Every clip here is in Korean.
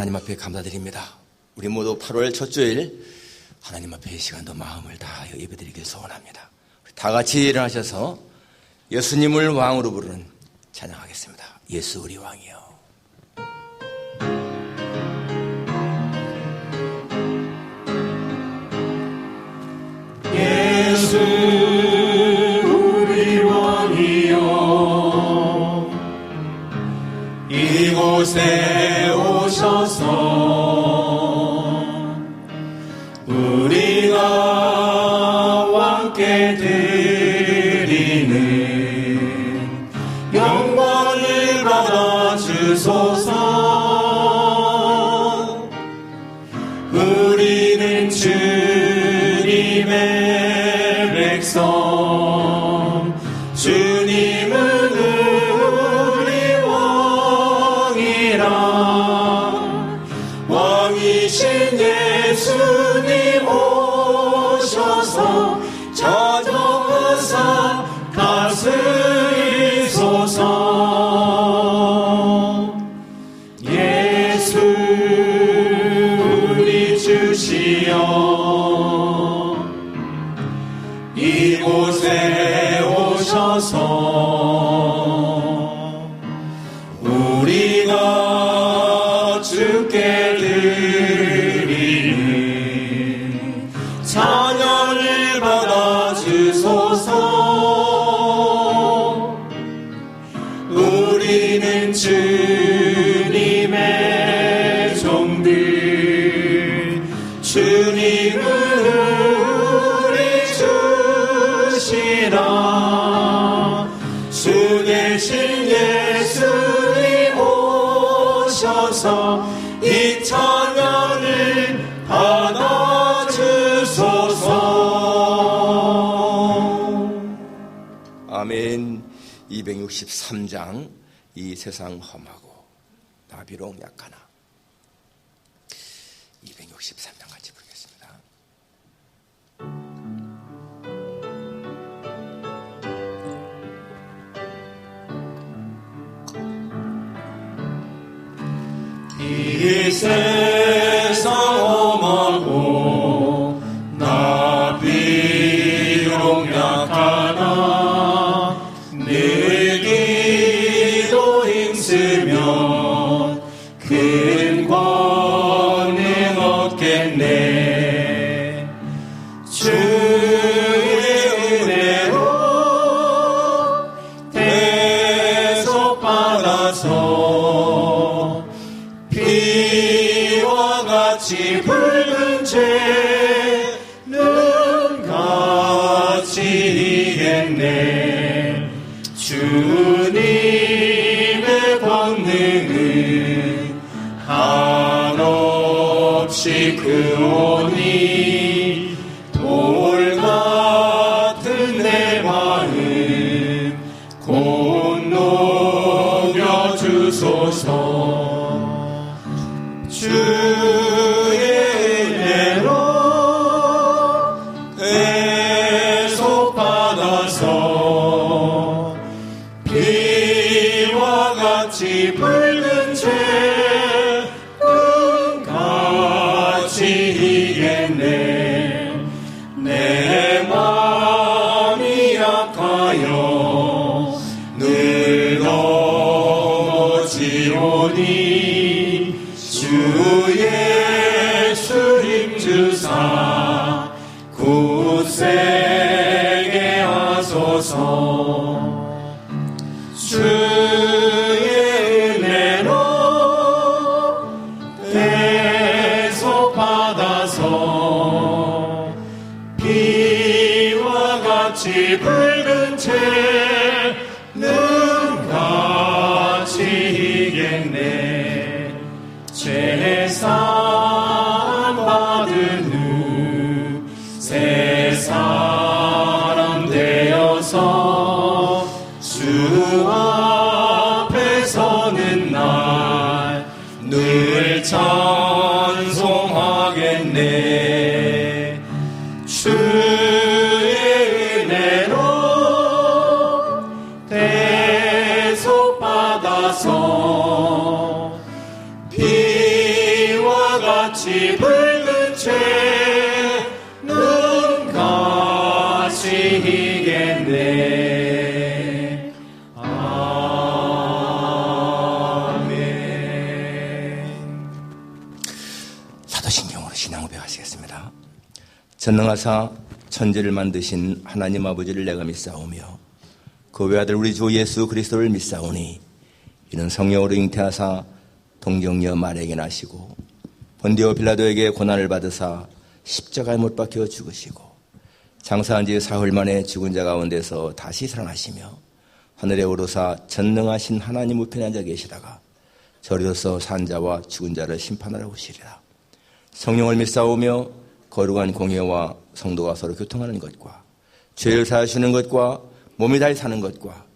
하나님 앞에 감사드립니다. 우리 모두 8월 첫 주일 하나님 앞에 이 시간도 마음을 다하여 예배드리길 소원합니다. 다 같이 일어나셔서 예수님을 왕으로 부르는 찬양하겠습니다. 예수 우리 왕이여. 예수 우리 왕이여, 이곳에 오셔서 우리가 왕께 드리는 영광을 받아주소서. 우리는 주님의 백성, 주님은 우리 왕이라. 왕이신 예수님 오셔서 찾아와서 다스리소서. 예수 우리 주시여, 이곳에 오셔서 우리가 주께 드리는 찬양을 받아주소서. 우리는 주님의 종들, 주님은 우리 주시라. 주 대신 예수님 오셔서 이 찬양을 받아주소서. 아멘. 263장 이 세상 험하고 나 비록 약하나. 263장 같이 부르겠습니다. 이 세상 험하고 나 비록 약하나 늘 기도 힘쓰면 큰 권능 얻겠네. 주의 은혜로 대속받아서 피와 같이 붉은 죄는 같이 이겼네. 주님의 권능은 한없이 크오니 돌 같은 내 마음 곧 녹여주소서. 주의 은혜로 대속받아서 피와 같이 붉은 죄는 같이 이겼네. 내 마음이 약하여 늘 넘어지오니 주 예수 힘주사 굳세게 하소서. 주의 은혜로 대속받아서 피와 같이 붉은 죄는 같이 이겼네. 제사 받은 후 새 사람 되어서 주 앞에 서는 날 늘 찬송하겠네. 주의 은혜로 대속받아서 피 바다같이 붉은 채 눈같이 희겠네. 아멘. 사도신경으로 신앙 고백하시겠습니다. 전능하사 천지를 만드신 하나님 아버지를 내가 믿사오며 그 외아들 우리 주 예수 그리스도를 믿사오니 이는 성령으로 잉태하사 동정녀 마리아에게 나시고 본디오 빌라도에게 고난을 받으사 십자가에 못 박혀 죽으시고 장사한 지 사흘 만에 죽은 자 가운데서 다시 살아나시며 하늘에 오르사 전능하신 하나님 우편에 앉아 계시다가 저리로서 산 자와 죽은 자를 심판하러 오시리라. 성령을 믿사오며 거룩한 공예와 성도가 서로 교통하는 것과 죄를 사하시는 것과 몸이 다시 사는 것과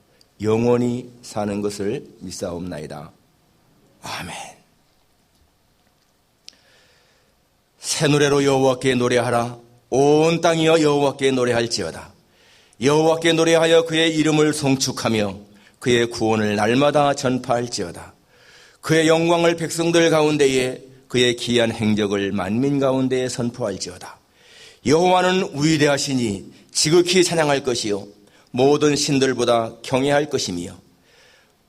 영원히 사는 것을 믿사옵나이다. 아멘. 새 노래로 여호와께 노래하라. 온 땅이여 여호와께 노래할지어다. 여호와께 노래하여 그의 이름을 송축하며 그의 구원을 날마다 전파할지어다. 그의 영광을 백성들 가운데에 그의 기이한 행적을 만민 가운데에 선포할지어다. 여호와는 위대하시니 지극히 찬양할 것이요 모든 신들보다 경외할 것이며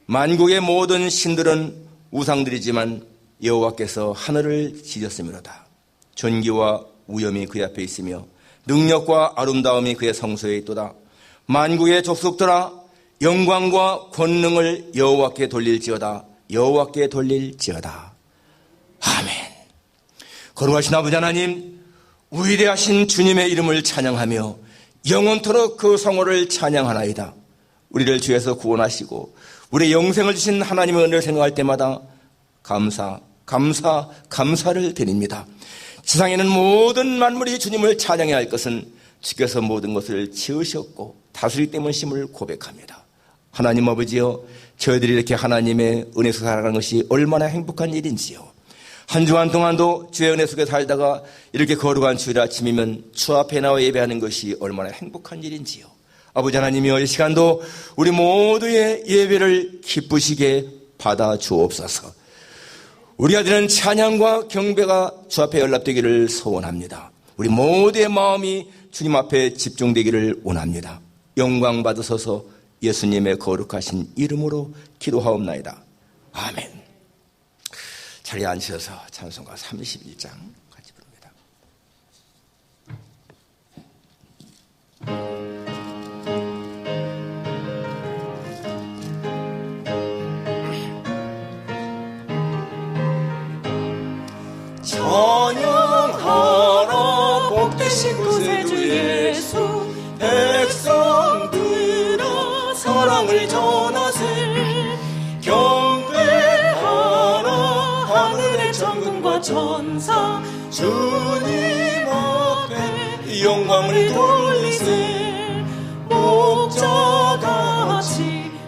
만국의 모든 신들은 우상들이지만 여호와께서 하늘을 지으셨음이로다. 존귀와 우염이 그의 앞에 있으며 능력과 아름다움이 그의 성소에 있도다. 만국의 족속들아 영광과 권능을 여호와께 돌릴지어다. 여호와께 돌릴지어다. 아멘. 거룩하신 아버지 하나님, 위대하신 주님의 이름을 찬양하며 영원토록 그 성호를 찬양하나이다. 우리를 주에서 구원하시고 우리의 영생을 주신 하나님의 은혜를 생각할 때마다 감사를 드립니다. 세상에는 모든 만물이 주님을 찬양해야 할 것은 주께서 모든 것을 지으셨고 다스리기 때문이심을 고백합니다. 하나님 아버지여, 저희들이 이렇게 하나님의 은혜 속에 살아가는 것이 얼마나 행복한 일인지요. 한 주간 동안도 주의 은혜 속에 살다가 이렇게 거룩한 주일 아침이면 주 앞에 나와 예배하는 것이 얼마나 행복한 일인지요. 아버지 하나님이여, 이 시간도 우리 모두의 예배를 기쁘시게 받아 주옵소서. 우리가 드리는 찬양과 경배가 주 앞에 연락되기를 소원합니다. 우리 모두의 마음이 주님 앞에 집중되기를 원합니다. 영광 받으소서. 예수님의 거룩하신 이름으로 기도하옵나이다. 아멘. 자리에 앉으셔서 찬송가 31장 같이 부릅니다. 찬양하라 복되신 구세주 예수, 백성들아 사랑을 전하세. 경배하라 하늘의 천군과 천사, 주님 앞에 영광을 돌리세. 목자같이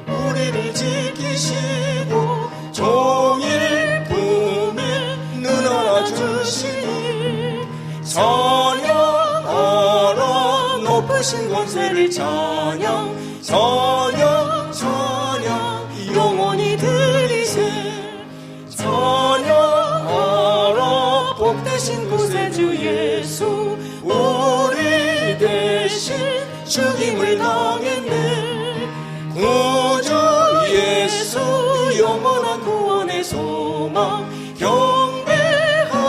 우리를 지키시고 종일 품에 눈 하나 주시니, 찬양하라 높으신 권세를 찬양, 찬양 찬양 영원히 드리세. 찬양하라 복되신 구세주 예수, 우리 대신 죽임을 당했네. 구주 예수 영원한 구원의 소망, 경배하며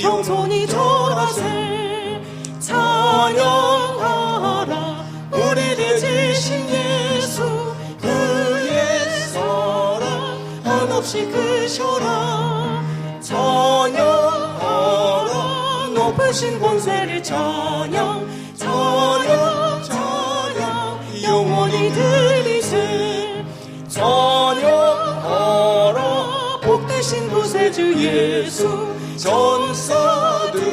영손이 절하세. 찬양하라 우리 대지신 예수, 그의 사랑 한없이 크셔라. 찬양하라 높으신 권세를 찬양, 찬양 찬양 영원히 들리세. 찬양하라 복되신 구세주 예수, 전사들아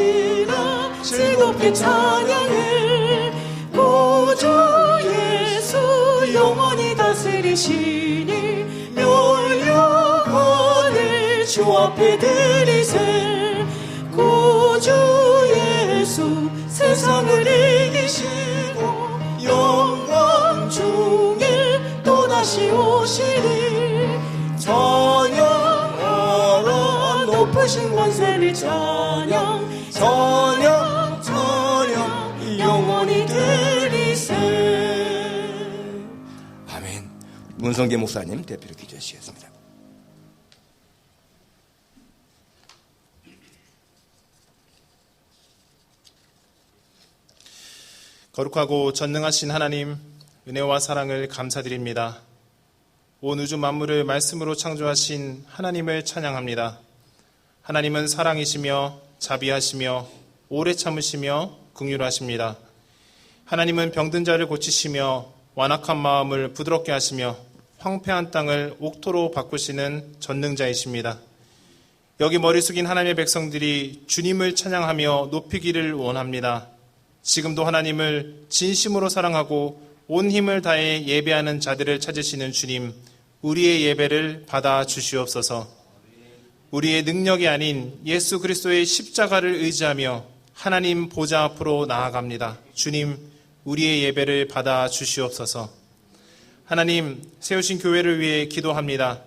즐겁게 찬양해. 구주 예수 영원히 다스리시니, 멸류관을 주 앞에 드리세. 구주 예수 세상을 이기시고 영광 중에 또다시 오시리. 찬양하라 높으신 권세를 찬양 찬양 찬양 영원히 드리세. 아멘. 문성계 목사님 대표로 기도해 주시겠습니다. 거룩하고 전능하신 하나님, 은혜와 사랑을 감사드립니다. 온 우주 만물을 말씀으로 창조하신 하나님을 찬양합니다. 하나님은 사랑이시며 자비하시며 오래 참으시며 긍휼하십니다. 하나님은 병든 자를 고치시며 완악한 마음을 부드럽게 하시며 황폐한 땅을 옥토로 바꾸시는 전능자이십니다. 여기 머리 숙인 하나님의 백성들이 주님을 찬양하며 높이기를 원합니다. 지금도 하나님을 진심으로 사랑하고 온 힘을 다해 예배하는 자들을 찾으시는 주님, 우리의 예배를 받아 주시옵소서. 우리의 능력이 아닌 예수 그리스도의 십자가를 의지하며 하나님 보좌 앞으로 나아갑니다. 주님, 우리의 예배를 받아 주시옵소서. 하나님, 세우신 교회를 위해 기도합니다.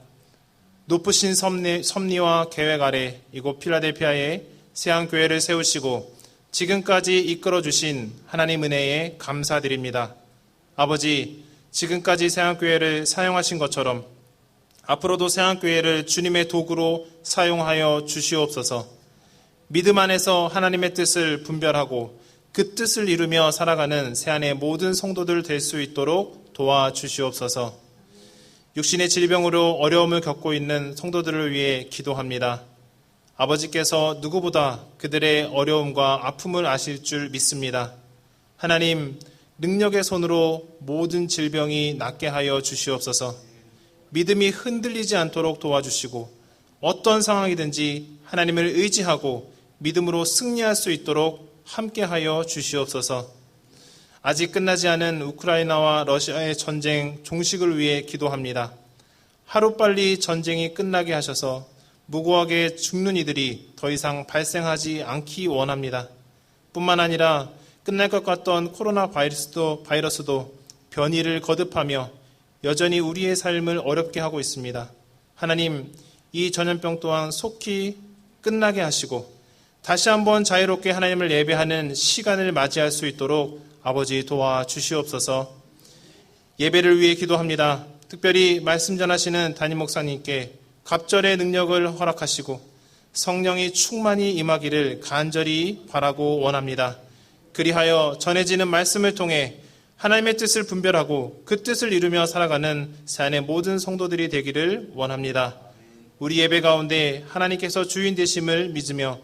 높으신 섭리와 계획 아래 이곳 필라델피아에 세안교회를 세우시고 지금까지 이끌어주신 하나님 은혜에 감사드립니다. 아버지, 지금까지 세안교회를 사용하신 것처럼 앞으로도 세안교회를 주님의 도구로 사용하여 주시옵소서. 믿음 안에서 하나님의 뜻을 분별하고 그 뜻을 이루며 살아가는 세안의 모든 성도들 될 수 있도록 도와주시옵소서. 육신의 질병으로 어려움을 겪고 있는 성도들을 위해 기도합니다. 아버지께서 누구보다 그들의 어려움과 아픔을 아실 줄 믿습니다. 하나님, 능력의 손으로 모든 질병이 낫게 하여 주시옵소서. 믿음이 흔들리지 않도록 도와주시고 어떤 상황이든지 하나님을 의지하고 믿음으로 승리할 수 있도록 함께하여 주시옵소서. 아직 끝나지 않은 우크라이나와 러시아의 전쟁 종식을 위해 기도합니다. 하루빨리 전쟁이 끝나게 하셔서 무고하게 죽는 이들이 더 이상 발생하지 않기 원합니다. 뿐만 아니라 끝날 것 같던 코로나 바이러스도 변이를 거듭하며 여전히 우리의 삶을 어렵게 하고 있습니다. 하나님, 이 전염병 또한 속히 끝나게 하시고 다시 한번 자유롭게 하나님을 예배하는 시간을 맞이할 수 있도록 아버지 도와주시옵소서. 예배를 위해 기도합니다. 특별히 말씀 전하시는 담임 목사님께 갑절의 능력을 허락하시고 성령이 충만히 임하기를 간절히 바라고 원합니다. 그리하여 전해지는 말씀을 통해 하나님의 뜻을 분별하고 그 뜻을 이루며 살아가는 세안의 모든 성도들이 되기를 원합니다. 우리 예배 가운데 하나님께서 주인 되심을 믿으며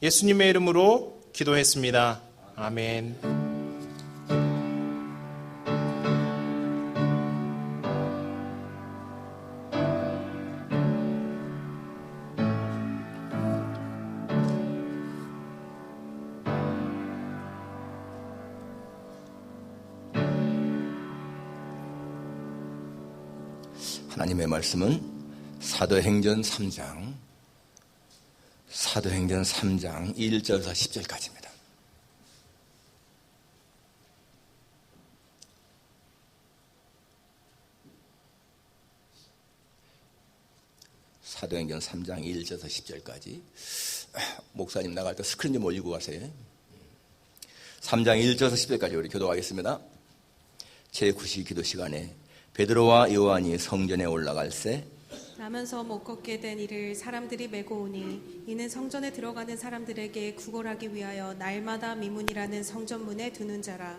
예수님의 이름으로 기도했습니다. 아멘. 하나님의 말씀은 사도행전 3장 1절에서 10절까지입니다. 사도행전 3장 1절에서 10절까지. 목사님 나갈 때 스크린 좀 올리고 가세요. 3장 1절에서 10절까지 우리 교도하겠습니다. 제9시 기도 시간에 베드로와 요한이 성전에 올라갈새 나면서 못 걷게 된 이를 사람들이 메고 오니 이는 성전에 들어가는 사람들에게 구걸하기 위하여 날마다 미문이라는 성전문에 두는 자라.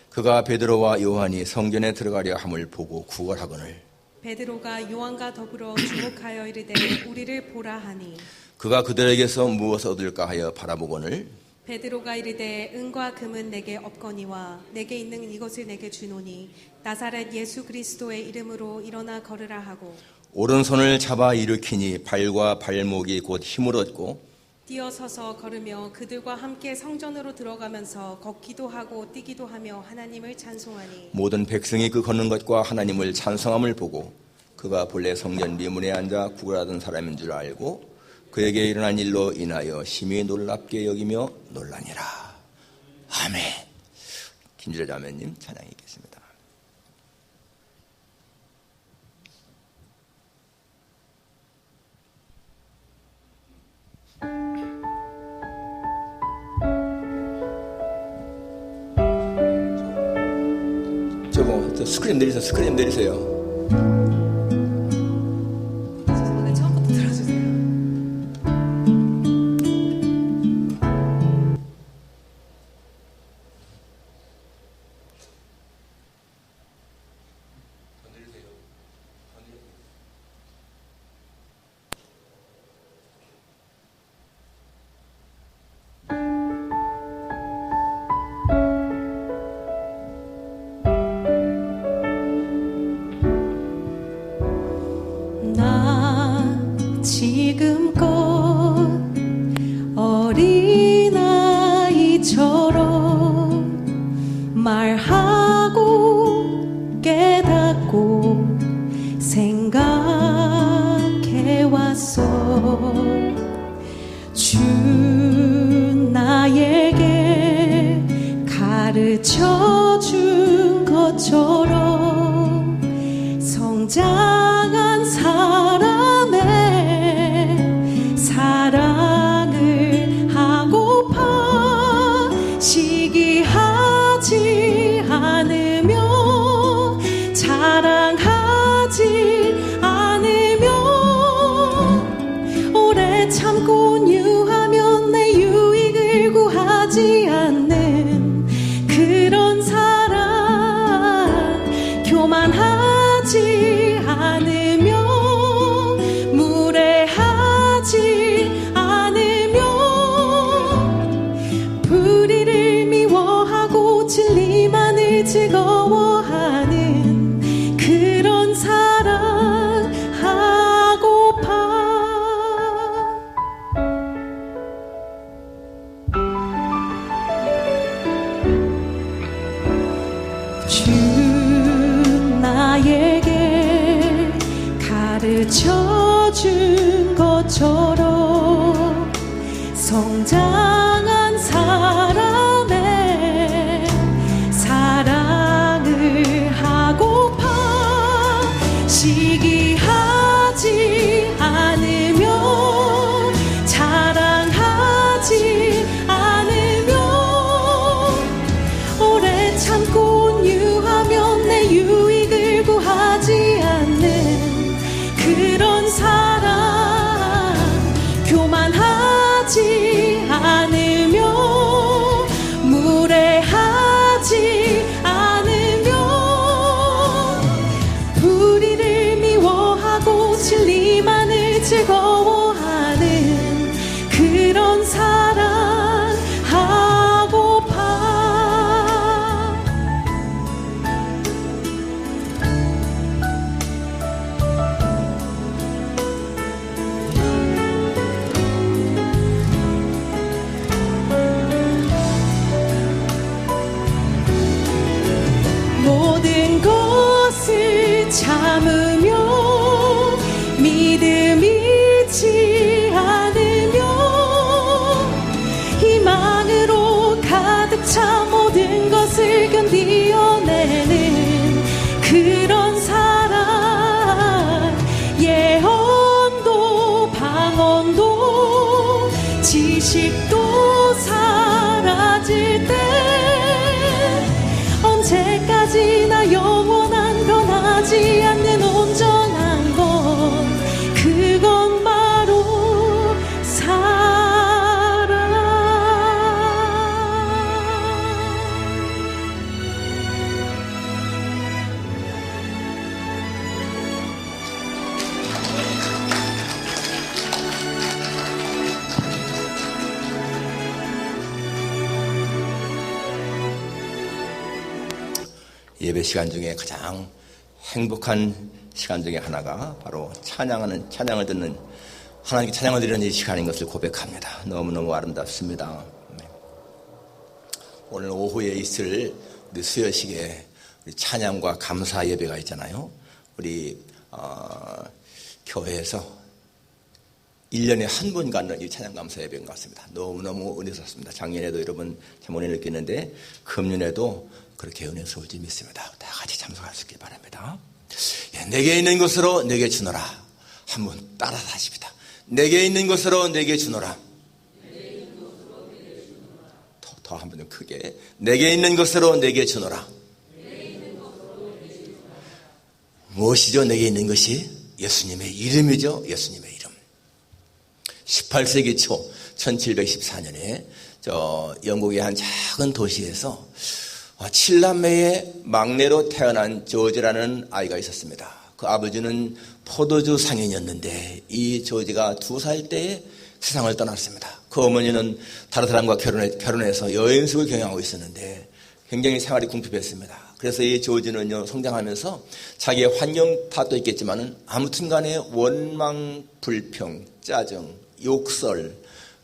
그가 베드로와 요한이 성전에 들어가려 함을 보고 구걸하거늘 베드로가 요한과 더불어 주목하여 이르되 우리를 보라 하니 그가 그들에게서 무엇을 얻을까 하여 바라보거늘 베드로가 이르되 은과 금은 내게 없거니와 내게 있는 이것을 내게 주노니 나사렛 예수 그리스도의 이름으로 일어나 걸으라 하고 오른손을 잡아 일으키니 발과 발목이 곧 힘을 얻고 뛰어서서 걸으며 그들과 함께 성전으로 들어가면서 걷기도 하고 뛰기도 하며 하나님을 찬송하니 모든 백성이 그 걷는 것과 하나님을 찬송함을 보고 그가 본래 성전 미문에 앉아 구걸하던 사람인 줄 알고 그에게 일어난 일로 인하여 심히 놀랍게 여기며 놀라니라. 아멘. 김지래 자매님 찬양이 있겠습니다. 스크린 내리세요. 스크린 내리세요. 죄송한데 처음부터 들어주세요. 나 지금껏 어린아이처럼 말하고 깨닫고 생각해왔어. 주 나에게 가르쳐준 것처럼 성장한 사람의 사랑을 하고파 시기하지 않으며 자랑하지 않으며 오래 참고 유하면 내 유익을 구하지 않는 그런 사랑 교만하지 않으며 무례하지 않으며 불의를 미워하고 진리만을 즐거워하는 그런 사랑 하고파. 주 나에게 가르쳐준 것처럼 성장한 사람의 사랑을 하고파 시기하지 않으며 자랑하지 않으며 오래 참고 유하면 내 유익을 구하지 않는 그런 사랑 교만하지 않으며 무례하지 않으며 불의를 미워하고 진리만을 즐거워하는 그런 사랑 하고파. 모든 것을 참으며 믿음 잃지 않으며 희망으로 가득 차 모든 것을 견디어내는 그런 사랑 예언도 방언도 지식도 사라질 때 언제까지나 영원한 변하지 않는 온전한 것 그건 바로 사랑. 예배 시간 중에 가장 행복한 시간 중에 하나가 바로 찬양을 듣는 하나님께 찬양을 드리는 이 시간인 것을 고백합니다. 너무너무 아름답습니다. 오늘 오후에 있을 우리 수요식에 우리 찬양과 감사 예배가 있잖아요. 우리 교회에서 1년에 한 번 갖는 이 찬양 감사 예배인 것 같습니다. 너무너무 은혜스럽습니다. 작년에도 여러분 참 은혜 느끼는데 금년에도 그렇게 은혜스러울 줄 믿습니다. 다 같이 참석할 수 있길 바랍니다. 예, 내게 있는 것으로 내게 주노라. 한번 따라 하십니다. 내게 있는 것으로 내게 주노라. 더 한 번 더 크게. 내게 있는 것으로 내게 주노라. 무엇이죠? 내게 있는 것이 예수님의 이름이죠. 예수님의 이름. 18세기 초 1714년에 영국의 한 작은 도시에서 7남매의 막내로 태어난 조지라는 아이가 있었습니다. 그 아버지는 포도주 상인이었는데 이 조지가 2살 때에 세상을 떠났습니다. 그 어머니는 다른 사람과 결혼해서 여행식을 경영하고 있었는데 굉장히 생활이 궁핍했습니다. 그래서 이 조지는요, 성장하면서 자기의 환경 탓도 있겠지만은 아무튼 간에 원망, 불평, 짜증, 욕설,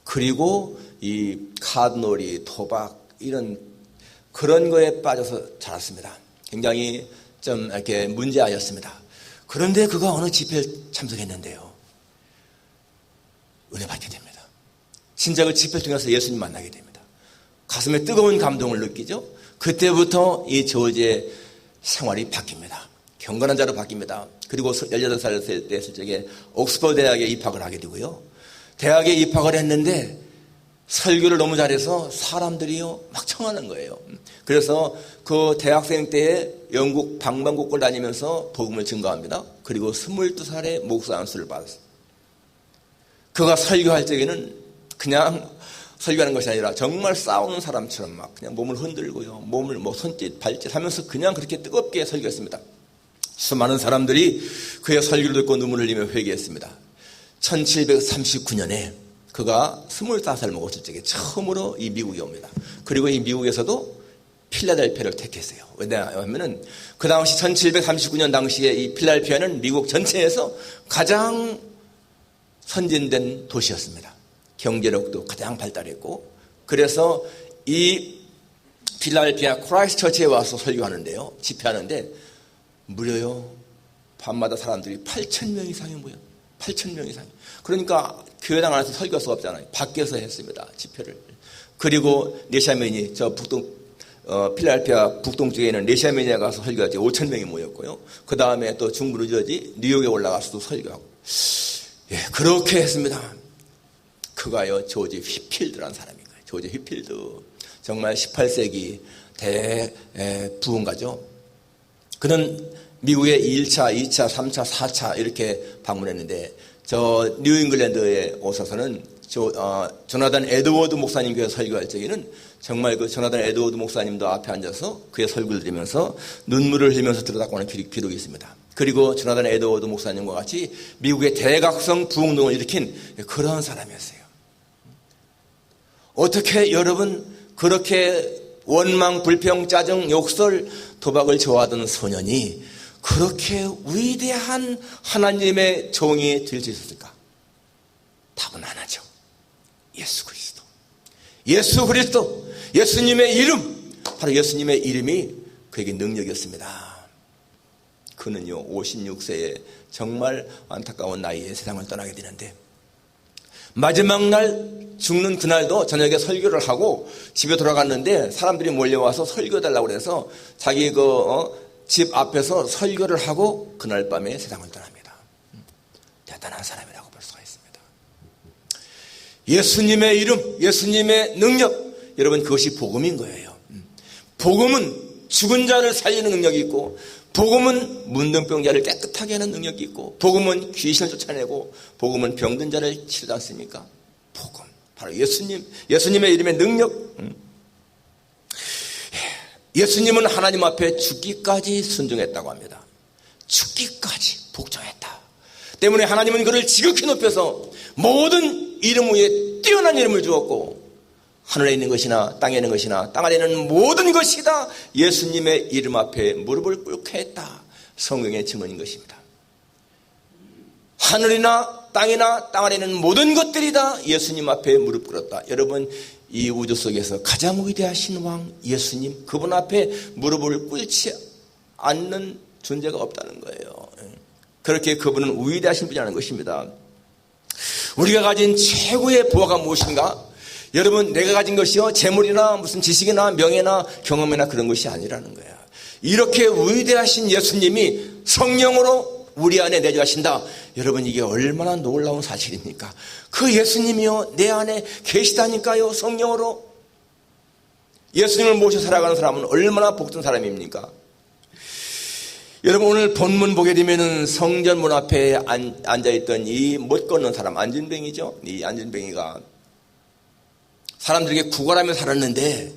그리고 이 카드놀이, 도박, 이런 그런 거에 빠져서 자랐습니다. 굉장히 좀 이렇게 문제아였습니다. 그런데 그가 어느 집회에 참석했는데요, 은혜 받게 됩니다. 신작을 집회를 통해서 예수님 만나게 됩니다. 가슴에 뜨거운 감동을 느끼죠. 그때부터 이 조지의 생활이 바뀝니다. 경건한 자로 바뀝니다. 그리고 18살 됐을 적에 옥스퍼드 대학에 입학을 하게 되고요. 대학에 입학을 했는데 설교를 너무 잘해서 사람들이요 막 청하는 거예요. 그래서 그 대학생 때에 영국 방방곡곡을 다니면서 복음을 증거합니다. 그리고 22살에 목사 안수를 받았어요. 그가 설교할 적에는 그냥 설교하는 것이 아니라 정말 싸우는 사람처럼 막 그냥 몸을 흔들고요, 몸을 손짓 발짓 하면서 그냥 그렇게 뜨겁게 설교했습니다. 수많은 사람들이 그의 설교를 듣고 눈물을 흘리며 회개했습니다. 1739년에 그가 25살 먹었을 적에 처음으로 이 미국에 옵니다. 그리고 이 미국에서도 필라델피아를 택했어요. 왜냐하면 그 당시 1739년 당시에 이 필라델피아는 미국 전체에서 가장 선진된 도시였습니다. 경제력도 가장 발달했고, 그래서 이 필라델피아 크라이스트 처치에 와서 설교하는데요, 집회하는데 무려요 밤마다 사람들이 8,000명 이상이 모여요. 8,000명 이상. 그러니까 교회당 안에서 설교할 수가 없잖아요. 밖에서 했습니다, 집회를. 그리고 네샤메니, 필라델피아 북동쪽에 있는 네샤메니에 가서 설교하지 5,000명이 모였고요. 그 다음에 또 중부 뉴저지 뉴욕에 올라가서도 설교하고, 예, 그렇게 했습니다. 그가요 조지 휘필드라는 사람인 거예요. 조지 휘필드, 정말 18세기 대부흥가죠. 그는 미국에 1차, 2차, 3차, 4차 이렇게 방문했는데 뉴잉글랜드에 오셔서는 조나단 에드워드 목사님 교회 설교할 적에는 정말 그 조나단 에드워드 목사님도 앞에 앉아서 그의 설교를 들으면서 눈물을 흘리면서 들여다보는 기록이 있습니다. 그리고 조나단 에드워드 목사님과 같이 미국의 대각성 부흥동을 일으킨 그런 사람이었어요. 어떻게 여러분 그렇게 원망, 불평, 짜증, 욕설, 도박을 좋아하던 소년이 그렇게 위대한 하나님의 종이 될 수 있었을까? 답은 하나죠. 예수 그리스도. 예수 그리스도. 예수님의 이름. 바로 예수님의 이름이 그에게 능력이었습니다. 그는요 56세에 정말 안타까운 나이에 세상을 떠나게 되는데, 마지막 날 죽는 그날도 저녁에 설교를 하고 집에 돌아갔는데 사람들이 몰려와서 설교해달라고 해서 자기 집 앞에서 설교를 하고 그날 밤에 세상을 떠납니다. 대단한 사람이라고 볼 수가 있습니다. 예수님의 이름, 예수님의 능력, 여러분 그것이 복음인 거예요. 복음은 죽은 자를 살리는 능력이 있고, 복음은 문둥병자를 깨끗하게 하는 능력이 있고, 복음은 귀신을 쫓아내고, 복음은 병든 자를 치르지 않습니까? 복음, 바로 예수님의 이름의 능력. 예수님은 하나님 앞에 죽기까지 순종했다고 합니다. 죽기까지 복종했다. 때문에 하나님은 그를 지극히 높여서 모든 이름 위에 뛰어난 이름을 주었고, 하늘에 있는 것이나 땅에 있는 것이나 땅 아래 있는 모든 것이 다 예수님의 이름 앞에 무릎을 꿇게 했다. 성경의 증언인 것입니다. 하늘이나 땅이나 땅 아래 있는 모든 것들이 다 예수님 앞에 무릎 꿇었다. 여러분, 이 우주 속에서 가장 위대하신 왕 예수님, 그분 앞에 무릎을 꿇지 않는 존재가 없다는 거예요. 그렇게 그분은 위대하신 분이라는 것입니다. 우리가 가진 최고의 보화가 무엇인가? 여러분, 내가 가진 것이요 재물이나 무슨 지식이나 명예나 경험이나 그런 것이 아니라는 거야. 이렇게 위대하신 예수님이 성령으로 우리 안에 내주하신다. 여러분, 이게 얼마나 놀라운 사실입니까? 그 예수님이요 내 안에 계시다니까요. 성령으로. 예수님을 모셔 살아가는 사람은 얼마나 복된 사람입니까? 여러분 오늘 본문 보게 되면은 성전 문 앞에 앉아있던 이 못 걷는 사람, 안진뱅이죠. 이 안진뱅이가 사람들에게 구걸하며 살았는데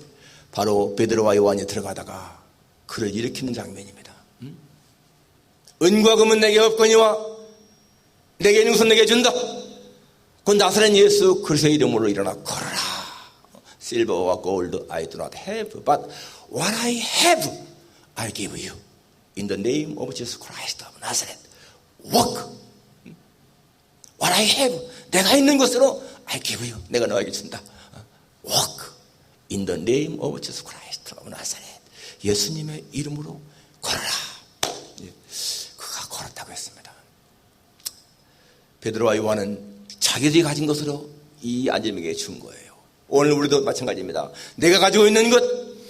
바로 베드로와 요한이 들어가다가 그를 일으키는 장면입니다. 은과 금은 내게 없거니와 내게 있는 것은 내게 준다. 그 나사렛 예수 그리스도의 이름으로 일어나 걸어라. Silver or gold I do not have, but what I have I give you. In the name of Jesus Christ of Nazareth, walk. What I have, 내가 있는 것으로 I give you. 내가 너에게 준다. Walk. In the name of Jesus Christ of Nazareth. 예수님의 이름으로 걸어라. 그가 걸었다고 했습니다. 베드로와 요한은 자기들이 가진 것으로 이 안진뱅이에게 준 거예요. 오늘 우리도 마찬가지입니다. 내가 가지고 있는 것,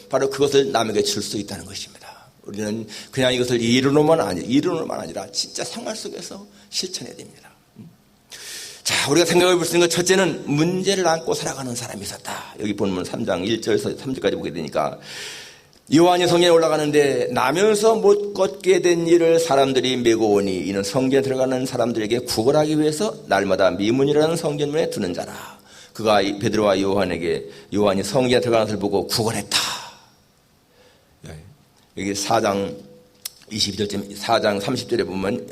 바로 그것을 남에게 줄 수 있다는 것입니다. 우리는 그냥 이것을 이론으로만 아니라 진짜 생활 속에서 실천해야 됩니다. 자, 우리가 생각해 볼 수 있는 것, 첫째는 문제를 안고 살아가는 사람이 있었다. 여기 본문 3장 1절에서 3절까지 보게 되니까 요한이 성전에 올라가는데 나면서 못 걷게 된 일을 사람들이 메고 오니 이는 성전에 들어가는 사람들에게 구걸하기 위해서 날마다 미문이라는 성전문에 두는 자라. 그가 베드로와 요한이 성전에 들어가는 것을 보고 구걸했다. 여기 4장 22절쯤 4장 30절에 보면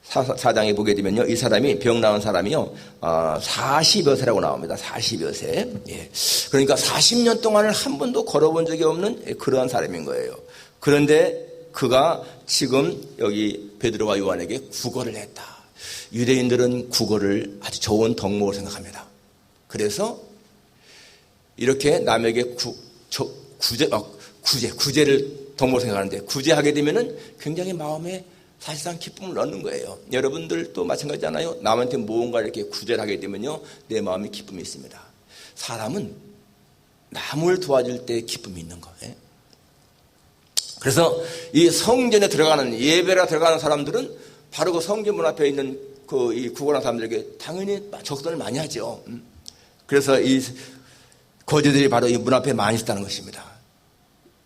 4장에 보게 되면요, 이 사람이 병 나은 사람이요 40여 세라고 나옵니다. 40여 세. 예. 그러니까 40년 동안을 한 번도 걸어본 적이 없는 그러한 사람인 거예요. 그런데 그가 지금 여기 베드로와 요한에게 구걸을 했다. 유대인들은 구걸을 아주 좋은 덕목으로 생각합니다. 그래서 이렇게 남에게 구제를 덕목으로 생각하는데, 구제하게 되면은 굉장히 마음에 사실상 기쁨을 얻는 거예요. 여러분들도 마찬가지잖아요. 남한테 무언가 이렇게 구제를 하게 되면요, 내 마음에 기쁨이 있습니다. 사람은 남을 도와줄 때 기쁨이 있는 거예요. 그래서 이 성전에 들어가는, 예배라 들어가는 사람들은 바로 그 성전 문 앞에 있는 이 구걸하는 사람들에게 당연히 적선을 많이 하죠. 그래서 이 거지들이 바로 이 문 앞에 많이 있다는 것입니다.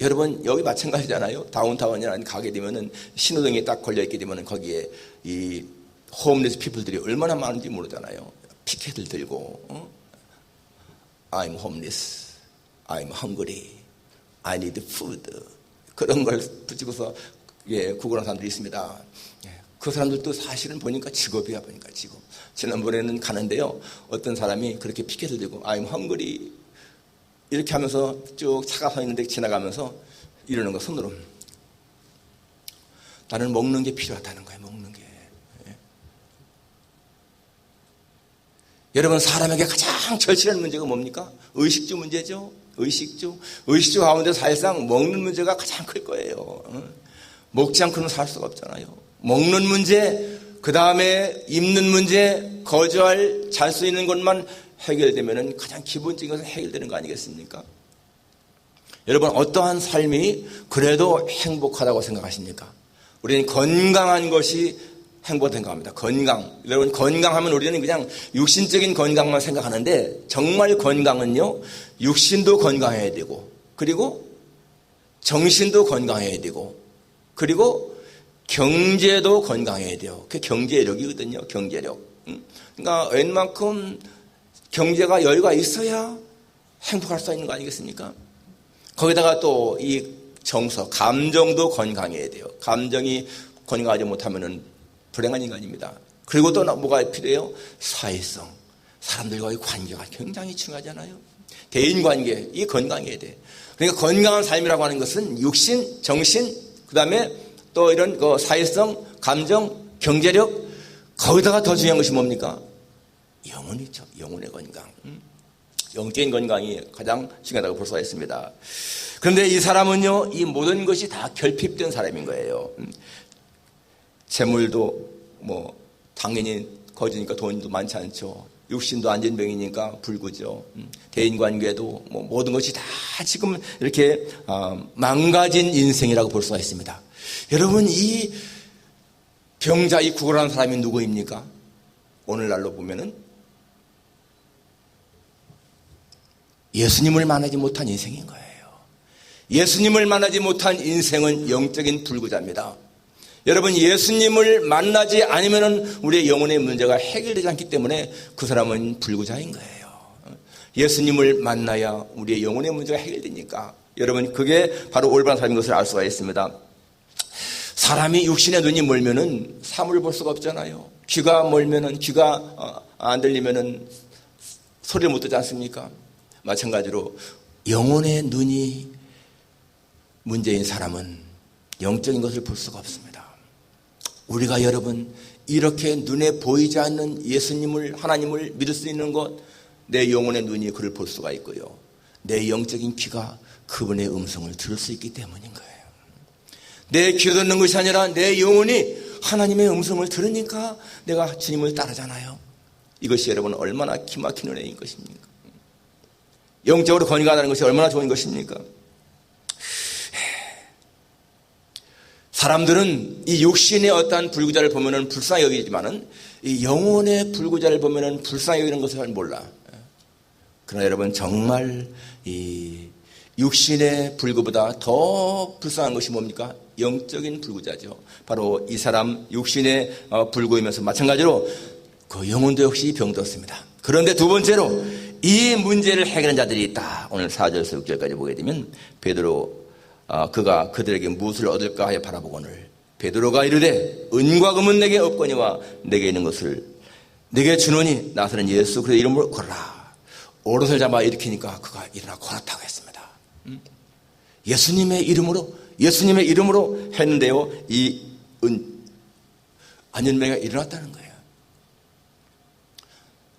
여러분, 여기 마찬가지잖아요. 다운타운이라는 가게 되면은 신호등이 딱 걸려있게 되면은 거기에 이 홈리스 피플들이 얼마나 많은지 모르잖아요. 피켓을 들고, I'm homeless, I'm hungry, I need food. 그런 걸 붙이고서, 구걸하는 사람들이 있습니다. 그 사람들도 사실은 보니까 직업이야, 직업. 지난번에는 가는데요, 어떤 사람이 그렇게 피켓을 들고, I'm hungry, 이렇게 하면서 쭉 차가 서 있는데 지나가면서 이러는 거, 손으로. 나는 먹는 게 필요하다는 거예요, 먹는 게. 여러분, 사람에게 가장 절실한 문제가 뭡니까? 의식주 문제죠. 의식주 가운데 사실상 먹는 문제가 가장 클 거예요. 먹지 않고는 살 수가 없잖아요. 먹는 문제, 그 다음에 입는 문제, 거주할, 잘 수 있는 것만 해결되면 가장 기본적인 것은 해결되는 거 아니겠습니까? 여러분, 어떠한 삶이 그래도 행복하다고 생각하십니까? 우리는 건강한 것이 행복하다고 생각합니다. 건강. 여러분, 건강하면 우리는 그냥 육신적인 건강만 생각하는데, 정말 건강은요, 육신도 건강해야 되고, 그리고 정신도 건강해야 되고, 그리고 경제도 건강해야 돼요. 그게 경제력이거든요. 경제력. 그러니까 웬만큼 경제가 여유가 있어야 행복할 수 있는 거 아니겠습니까? 거기다가 또 이 정서, 감정도 건강해야 돼요. 감정이 건강하지 못하면은 불행한 인간입니다. 그리고 또 뭐가 필요해요? 사회성. 사람들과의 관계가 굉장히 중요하잖아요. 대인관계, 이 건강해야 돼. 그러니까 건강한 삶이라고 하는 것은 육신, 정신, 그 다음에 또 이런 사회성, 감정, 경제력, 거기다가 더 중요한 것이 뭡니까? 영혼이죠. 영혼의 건강. 영적인 건강이 가장 중요하다고 볼 수가 있습니다. 그런데 이 사람은요, 이 모든 것이 다 결핍된 사람인 거예요. 재물도 당연히 거지니까 돈도 많지 않죠. 육신도 안진병이니까 불구죠. 대인관계도 모든 것이 다 지금 이렇게 망가진 인생이라고 볼 수가 있습니다. 여러분, 이 병자, 이 구걸하는 사람이 누구입니까? 오늘날로 보면은 예수님을 만나지 못한 인생인 거예요. 예수님을 만나지 못한 인생은 영적인 불구자입니다. 여러분, 예수님을 만나지 않으면 우리의 영혼의 문제가 해결되지 않기 때문에 그 사람은 불구자인 거예요. 예수님을 만나야 우리의 영혼의 문제가 해결되니까 여러분, 그게 바로 올바른 삶인 것을 알 수가 있습니다. 사람이 육신의 눈이 멀면은 사물을 볼 수가 없잖아요. 귀가 멀면은, 귀가 안 들리면은 소리를 못 듣지 않습니까? 마찬가지로 영혼의 눈이 문제인 사람은 영적인 것을 볼 수가 없습니다. 우리가 여러분, 이렇게 눈에 보이지 않는 예수님을, 하나님을 믿을 수 있는 것, 내 영혼의 눈이 그를 볼 수가 있고요. 내 영적인 귀가 그분의 음성을 들을 수 있기 때문인 거예요. 내 귀로 듣는 것이 아니라 내 영혼이 하나님의 음성을 들으니까 내가 주님을 따르잖아요. 이것이 여러분 얼마나 기막힌 은혜인 것입니까? 영적으로 건강하다는 것이 얼마나 좋은 것입니까? 사람들은 이 육신의 어떠한 불구자를 보면은 불쌍히 여기지만은 이 영혼의 불구자를 보면은 불쌍히 여기는 것을 잘 몰라. 그러나 여러분, 정말 이 육신의 불구보다 더 불쌍한 것이 뭡니까? 영적인 불구자죠. 바로 이 사람 육신의 불구이면서 마찬가지로 그 영혼도 역시 병들었습니다. 그런데 두 번째로 이 문제를 해결한 자들이 있다. 오늘 4절에서 6절까지 보게 되면 베드로 그가 그들에게 무엇을 얻을까 하여 바라보거늘 베드로가 이르되 은과 금은 내게 없거니와 내게 있는 것을 내게 주노니 나서는 예수 그리스도의 이름으로 걸어라. 오롯을 잡아 일으키니까 그가 일어나 걸었다고 했습니다. 예수님의 이름으로 했는데요, 이 안전병이가 일어났다는 거예요.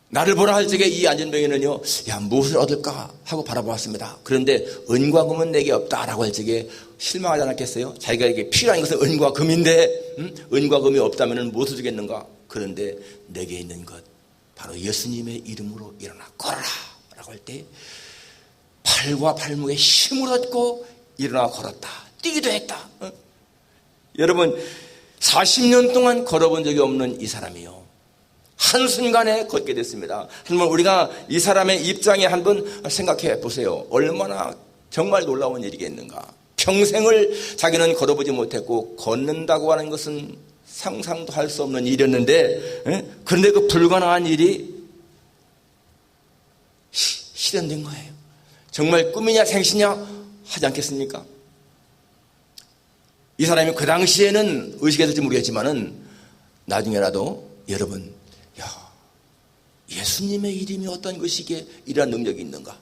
나를 보라 할 적에 이 안전병이는요, 야, 무엇을 얻을까 하고 바라보았습니다. 그런데 은과 금은 내게 없다라고 할 적에 실망하지 않았겠어요? 자기가 필요한 것은 은과 금인데 은과 금이 없다면 무엇을 주겠는가? 그런데 내게 있는 것, 바로 예수님의 이름으로 일어나 걸어라 라고 할 때 팔과 발목에 힘을 얻고 일어나 걸었다. 뛰기도 했다. 여러분, 40년 동안 걸어본 적이 없는 이 사람이요, 한순간에 걷게 됐습니다. 한번 우리가 이 사람의 입장에 한번 생각해 보세요. 얼마나 정말 놀라운 일이겠는가. 평생을 자기는 걸어보지 못했고 걷는다고 하는 것은 상상도 할 수 없는 일이었는데, 그런데 그 불가능한 일이 실현된 거예요. 정말 꿈이냐 생시냐 하지 않겠습니까? 이 사람이 그 당시에는 의식했을지 모르겠지만은 나중에라도 여러분, 예수님의 이름이 어떤 것이기에 이러한 능력이 있는가?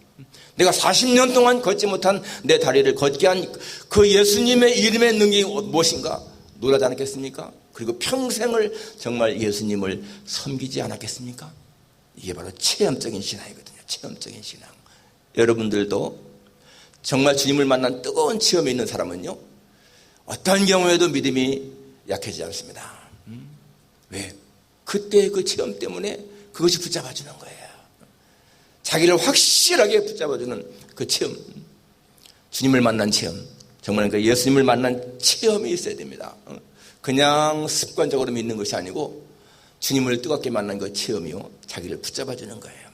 내가 40년 동안 걷지 못한 내 다리를 걷게 한 그 예수님의 이름의 능력이 무엇인가? 놀라지 않았겠습니까? 그리고 평생을 정말 예수님을 섬기지 않았겠습니까? 이게 바로 체험적인 신앙이거든요. 체험적인 신앙. 여러분들도 정말 주님을 만난 뜨거운 체험이 있는 사람은요, 어떤 경우에도 믿음이 약해지지 않습니다. 왜? 그때 그 체험 때문에 그것이 붙잡아주는 거예요. 자기를 확실하게 붙잡아주는 그 체험. 주님을 만난 체험. 정말 그 예수님을 만난 체험이 있어야 됩니다. 그냥 습관적으로 믿는 것이 아니고 주님을 뜨겁게 만난 그 체험이요, 자기를 붙잡아주는 거예요.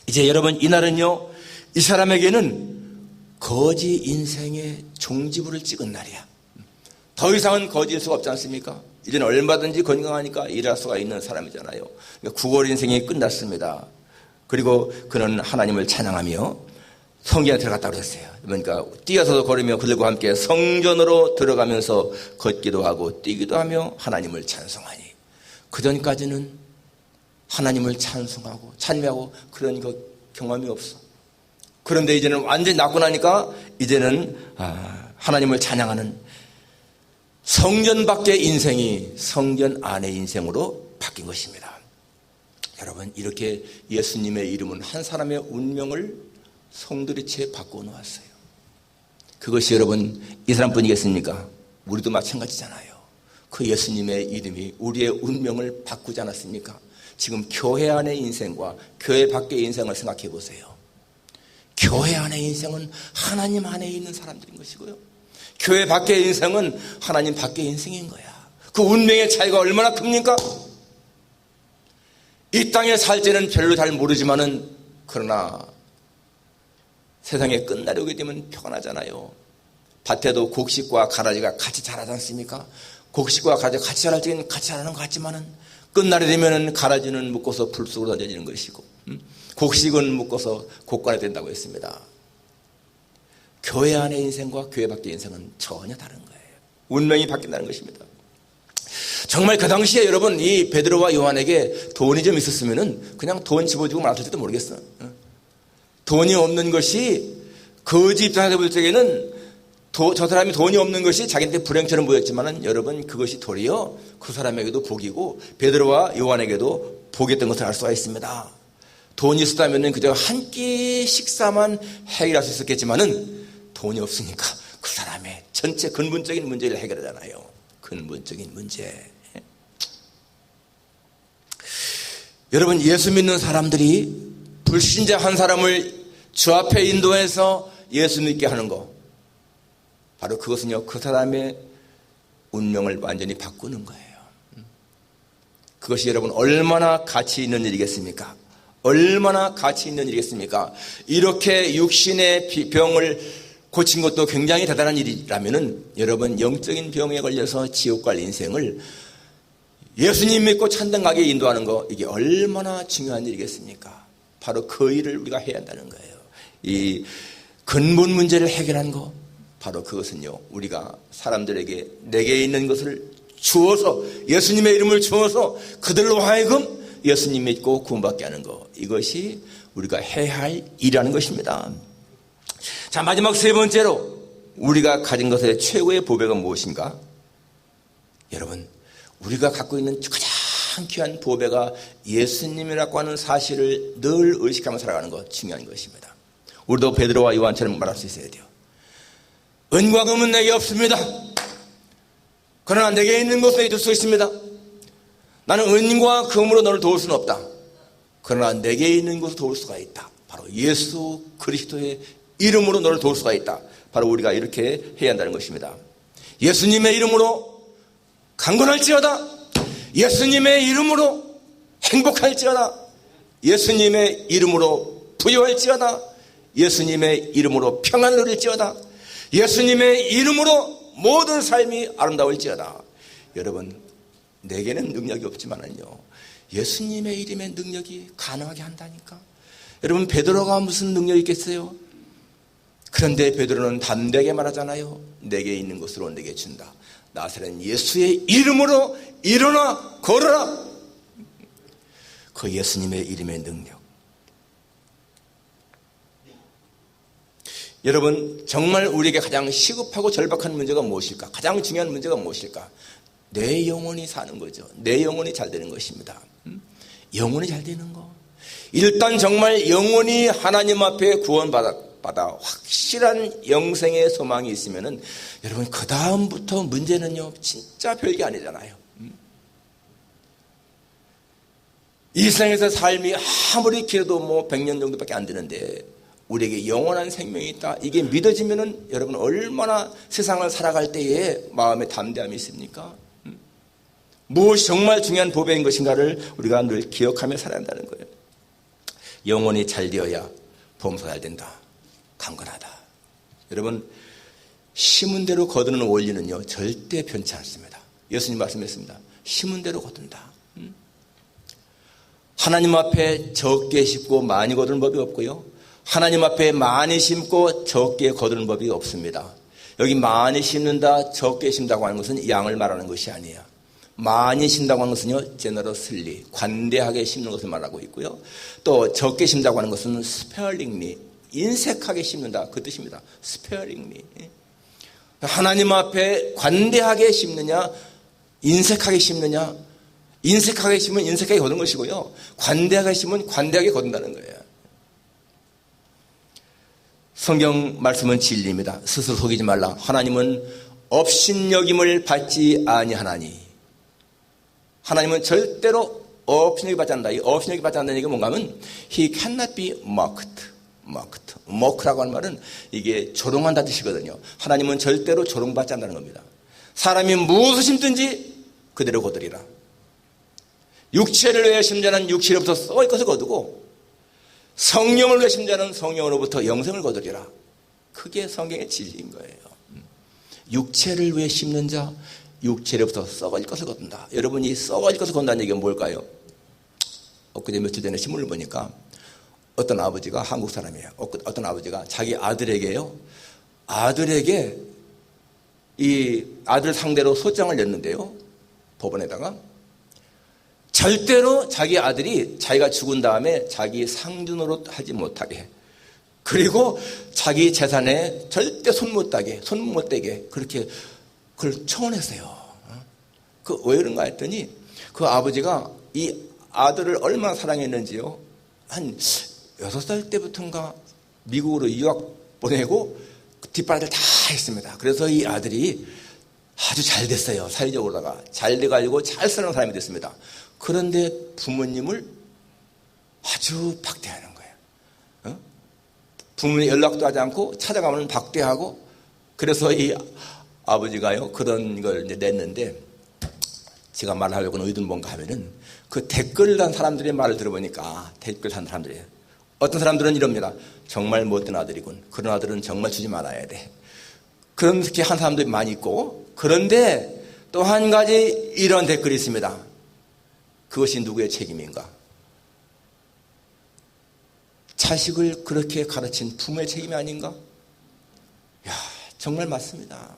이제 여러분, 이날은요, 이 사람에게는 거지 인생의 종지부를 찍은 날이야. 더 이상은 거지일 수가 없지 않습니까? 이제는 얼마든지 건강하니까 일할 수가 있는 사람이잖아요. 그러니까 9월 인생이 끝났습니다. 그리고 그는 하나님을 찬양하며 성전에 들어갔다고 했어요. 그러니까 뛰어서도 걸으며 그들과 함께 성전으로 들어가면서 걷기도 하고 뛰기도 하며 하나님을 찬송하니, 그전까지는 하나님을 찬송하고 찬미하고 그런 경험이 없어. 그런데 이제는 완전히 낫고 나니까 이제는 하나님을 찬양하는 성전 밖의 인생이 성전 안의 인생으로 바뀐 것입니다. 여러분, 이렇게 예수님의 이름은 한 사람의 운명을 송두리째 바꾸어 놓았어요. 그것이 여러분, 이 사람뿐이겠습니까? 우리도 마찬가지잖아요. 그 예수님의 이름이 우리의 운명을 바꾸지 않았습니까? 지금 교회 안의 인생과 교회 밖의 인생을 생각해 보세요. 교회 안의 인생은 하나님 안에 있는 사람들인 것이고요, 교회 밖의 인생은 하나님 밖의 인생인 거야. 그 운명의 차이가 얼마나 큽니까? 이 땅에 살 때는 별로 잘 모르지만은, 그러나 세상에 끝날이 오게 되면 표가 나잖아요. 밭에도 곡식과 가라지가 같이 자라지 않습니까? 곡식과 가라지가 같이 자랄 때는 같이 자라는 것 같지만은 끝날이 되면은 가라지는 묶어서 불 속으로 던져지는 것이고 곡식은 묶어서 곡간에 된다고 했습니다. 교회 안의 인생과 교회 밖의 인생은 전혀 다른 거예요. 운명이 바뀐다는 것입니다. 정말 그 당시에 여러분 이 베드로와 요한에게 돈이 좀 있었으면은 그냥 돈 집어주고 말았을지도 모르겠어. 돈이 없는 것이 거지 입장에서 볼 적에는 저 사람이 돈이 없는 것이 자기한테 불행처럼 보였지만은 여러분 그것이 도리어 그 사람에게도 복이고 베드로와 요한에게도 복이었던 것을 알 수가 있습니다. 돈이 있었다면은 그저 한 끼 식사만 해결할 수 있었겠지만은 돈이 없으니까 그 사람의 전체 근본적인 문제를 해결하잖아요. 근본적인 문제. 여러분 예수 믿는 사람들이 불신자 한 사람을 주 앞에 인도해서 예수 믿게 하는 거 바로 그것은요 그 사람의 운명을 완전히 바꾸는 거예요. 그것이 여러분 얼마나 가치 있는 일이겠습니까? 얼마나 가치 있는 일이겠습니까? 이렇게 육신의 병을 고친 것도 굉장히 대단한 일이라면은 여러분 영적인 병에 걸려서 지옥 갈 인생을 예수님 믿고 천당 가게 인도하는 거 이게 얼마나 중요한 일이겠습니까? 바로 그 일을 우리가 해야 한다는 거예요. 이 근본 문제를 해결한 거 바로 그것은요 우리가 사람들에게 내게 있는 것을 주어서 예수님의 이름을 주어서 그들로 하여금 예수님 믿고 구원받게 하는 거 이것이 우리가 해야 할 일이라는 것입니다. 자 마지막 세 번째로 우리가 가진 것의 최고의 보배가 무엇인가? 여러분 우리가 갖고 있는 가장 귀한 보배가 예수님이라고 하는 사실을 늘 의식하며 살아가는 것 중요한 것입니다. 우리도 베드로와 요한처럼 말할 수 있어야 돼요. 은과 금은 내게 없습니다. 그러나 내게 있는 것은 있을 수 있습니다. 나는 은과 금으로 너를 도울 수는 없다. 그러나 내게 있는 것을 도울 수가 있다. 바로 예수 그리스도의 이름으로 너를 도울 수가 있다. 바로 우리가 이렇게 해야 한다는 것입니다. 예수님의 이름으로 강건할지어다. 예수님의 이름으로 행복할지어다. 예수님의 이름으로 부유할지어다. 예수님의 이름으로 평안을 누릴지어다. 예수님의 이름으로 모든 삶이 아름다울지어다. 여러분 내게는 능력이 없지만은요 예수님의 이름의 능력이 가능하게 한다니까. 여러분 베드로가 무슨 능력이 있겠어요? 그런데 베드로는 담대하게 말하잖아요. 내게 있는 것으로 내게 준다. 나사렛 예수의 이름으로 일어나 걸어라. 그 예수님의 이름의 능력. 여러분 정말 우리에게 가장 시급하고 절박한 문제가 무엇일까? 가장 중요한 문제가 무엇일까? 내 영혼이 사는 거죠. 내 영혼이 잘 되는 것입니다. 영혼이 잘 되는 거. 일단 정말 영혼이 하나님 앞에 구원받아 확실한 영생의 소망이 있으면은 여러분 그 다음부터 문제는요 진짜 별게 아니잖아요. 이 세상에서 삶이 아무리 길어도 뭐 100년 정도밖에 안 되는데 우리에게 영원한 생명이 있다. 이게 믿어지면은 여러분 얼마나 세상을 살아갈 때에 마음에 담대함이 있습니까? 무엇이 정말 중요한 보배인 것인가를 우리가 늘 기억하며 살아야 한다는 거예요. 영혼이 잘 되어야 범사가 잘 된다. 강건하다. 여러분 심은 대로 거두는 원리는요 절대 변치 않습니다. 예수님 말씀했습니다. 심은 대로 거둔다. 하나님 앞에 적게 심고 많이 거두는 법이 없고요. 하나님 앞에 많이 심고 적게 거두는 법이 없습니다. 여기 많이 심는다 적게 심다고 하는 것은 양을 말하는 것이 아니에요. 많이 심다고 하는 것은요 제너러슬리 관대하게 심는 것을 말하고 있고요. 또 적게 심다고 하는 것은 스페어링리 인색하게 심는다 그 뜻입니다. 스페어링리. 하나님 앞에 관대하게 심느냐 인색하게 심느냐. 인색하게 심으면 인색하게 거둔 것이고요. 관대하게 심으면 관대하게 거둔다는 거예요. 성경 말씀은 진리입니다. 스스로 속이지 말라. 하나님은 업신여김을 받지 아니하나니. 하나님은 절대로 업신여김 받지 않는다. 이 업신여김 받지 않는다는 얘기가 뭔가 하면 He cannot be mocked. mock라고 하는 말은 이게 조롱한다는 뜻이거든요. 하나님은 절대로 조롱받지 않는다는 겁니다. 사람이 무엇을 심든지 그대로 거두리라. 육체를 위해 심자는 육체로부터 썩을 것을 거두고 성령을 위해 심는 자는 성령으로부터 영생을 거두리라. 그게 성경의 진리인 거예요. 육체를 위해 심는 자, 육체로부터 썩어질 것을 거둔다. 여러분이 썩어질 것을 거둔다는 얘기가 뭘까요? 엊그제 며칠 전에 신문을 보니까 어떤 아버지가, 한국 사람이에요. 어떤 아버지가 자기 아들에게 이 아들 상대로 소장을 냈는데요. 법원에다가 절대로 자기 아들이 자기가 죽은 다음에 자기 상주 노릇 하지 못하게, 그리고 자기 재산에 절대 손 못 대게 그렇게 그걸 청원했어요. 왜 그런가 했더니 그 아버지가 이 아들을 얼마나 사랑했는지요. 한 6살 때부터인가 미국으로 유학 보내고 뒷바라지를 다 했습니다. 그래서 이 아들이 아주 잘 됐어요. 사회적으로다가 잘 돼가지고 잘 사는 사람이 됐습니다. 그런데 부모님을 아주 박대하는 거예요. 부모님 연락도 하지 않고 찾아가면 박대하고. 그래서 이 아버지가요 그런 걸 이제 냈는데, 제가 말하려고는 의도는 뭔가 하면은 그 댓글 단 사람들의 말을 들어보니까, 댓글 단 사람들이 어떤 사람들은 이럽니다. 정말 못된 아들이군. 그런 아들은 정말 주지 말아야 돼. 그렇게 한 사람들이 많이 있고, 그런데 또 한 가지 이런 댓글이 있습니다. 그것이 누구의 책임인가? 자식을 그렇게 가르친 부모의 책임이 아닌가? 야, 정말 맞습니다.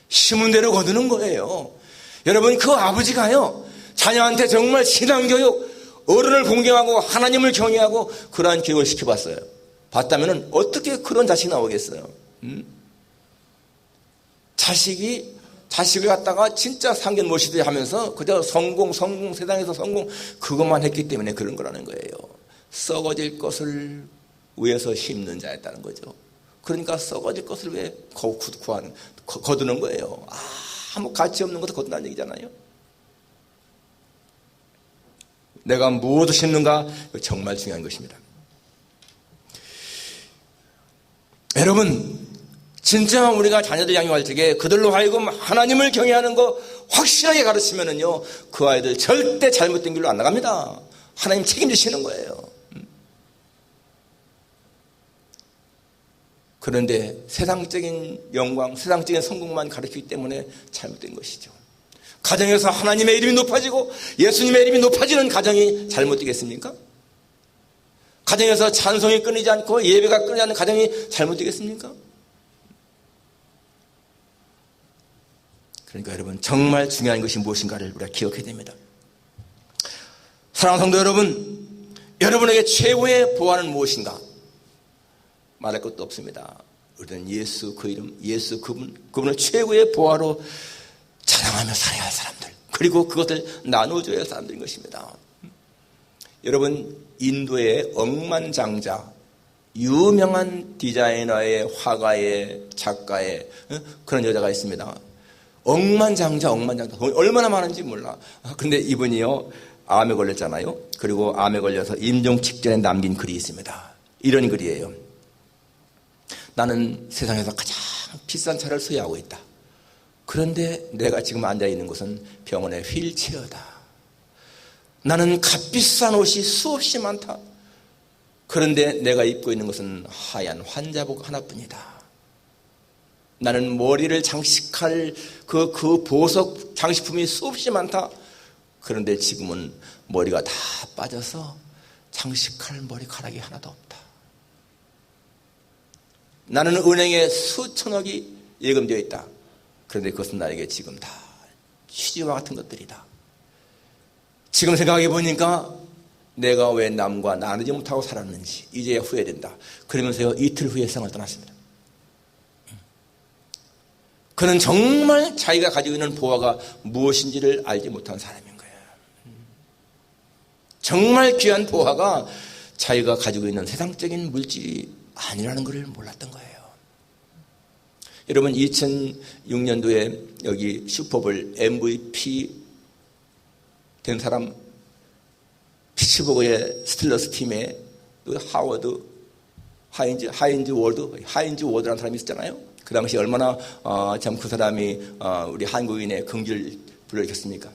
심은 대로 거두는 거예요. 여러분, 그 아버지가요 자녀한테 정말 신앙교육, 어른을 공경하고 하나님을 경외하고 그러한 교육을 시켜봤어요. 봤다면 어떻게 그런 자식이 나오겠어요? 자식을 갖다가 진짜 상견 모시듯이 하면서 그저 성공, 세상에서 성공, 그것만 했기 때문에 그런 거라는 거예요. 썩어질 것을 위해서 심는 자였다는 거죠. 그러니까 썩어질 것을 왜 거두는 거예요. 아무 가치 없는 것을 거둔다는 얘기잖아요. 내가 무엇을 심는가? 정말 중요한 것입니다. 여러분, 진짜 우리가 자녀들 양육할 적에 그들로 하여금 하나님을 경외하는 거 확실하게 가르치면은요, 그 아이들 절대 잘못된 길로 안 나갑니다. 하나님 책임지시는 거예요. 그런데 세상적인 영광, 세상적인 성공만 가르치기 때문에 잘못된 것이죠. 가정에서 하나님의 이름이 높아지고 예수님의 이름이 높아지는 가정이 잘못되겠습니까? 가정에서 찬송이 끊이지 않고 예배가 끊이지 않는 가정이 잘못되겠습니까? 그러니까 여러분, 정말 중요한 것이 무엇인가를 우리가 기억해야 됩니다. 사랑하는 성도 여러분, 여러분에게 최고의 보화는 무엇인가? 말할 것도 없습니다. 우리는 예수, 그 이름, 예수 그분을 최고의 보화로 찬양하며 살아야 할 사람들, 그리고 그것을 나눠줘야 할 사람들인 것입니다. 여러분, 인도의 억만장자, 유명한 디자이너의, 화가의, 작가의 그런 여자가 있습니다. 억만장자, 얼마나 많은지 몰라. 근데 이분이요 암에 걸렸잖아요. 그리고 암에 걸려서 임종 직전에 남긴 글이 있습니다. 이런 글이에요. 나는 세상에서 가장 비싼 차를 소유하고 있다. 그런데 내가 지금 앉아있는 곳은 병원의 휠체어다. 나는 값비싼 옷이 수없이 많다. 그런데 내가 입고 있는 것은 하얀 환자복 하나뿐이다. 나는 머리를 장식할 그 보석 장식품이 수없이 많다. 그런데 지금은 머리가 다 빠져서 장식할 머리카락이 하나도 없다. 나는 은행에 수천억이 예금되어 있다. 그런데 그것은 나에게 지금 다 휴지와 같은 것들이다. 지금 생각해 보니까 내가 왜 남과 나누지 못하고 살았는지 이제야 후회된다. 그러면서요 이틀 후에 세상을 떠났습니다. 그는 정말 자기가 가지고 있는 보화가 무엇인지를 알지 못한 사람인 거예요. 정말 귀한 보화가 자기가 가지고 있는 세상적인 물질이 아니라는 것을 몰랐던 거예요. 여러분, 2006년도에 여기 슈퍼볼 MVP 된 사람, 피츠버그의 스틸러스 팀에 하인즈 워드라는 사람이 있었잖아요. 그 당시 얼마나 참 그 사람이 우리 한국인의 긍지를 불러일으켰습니까?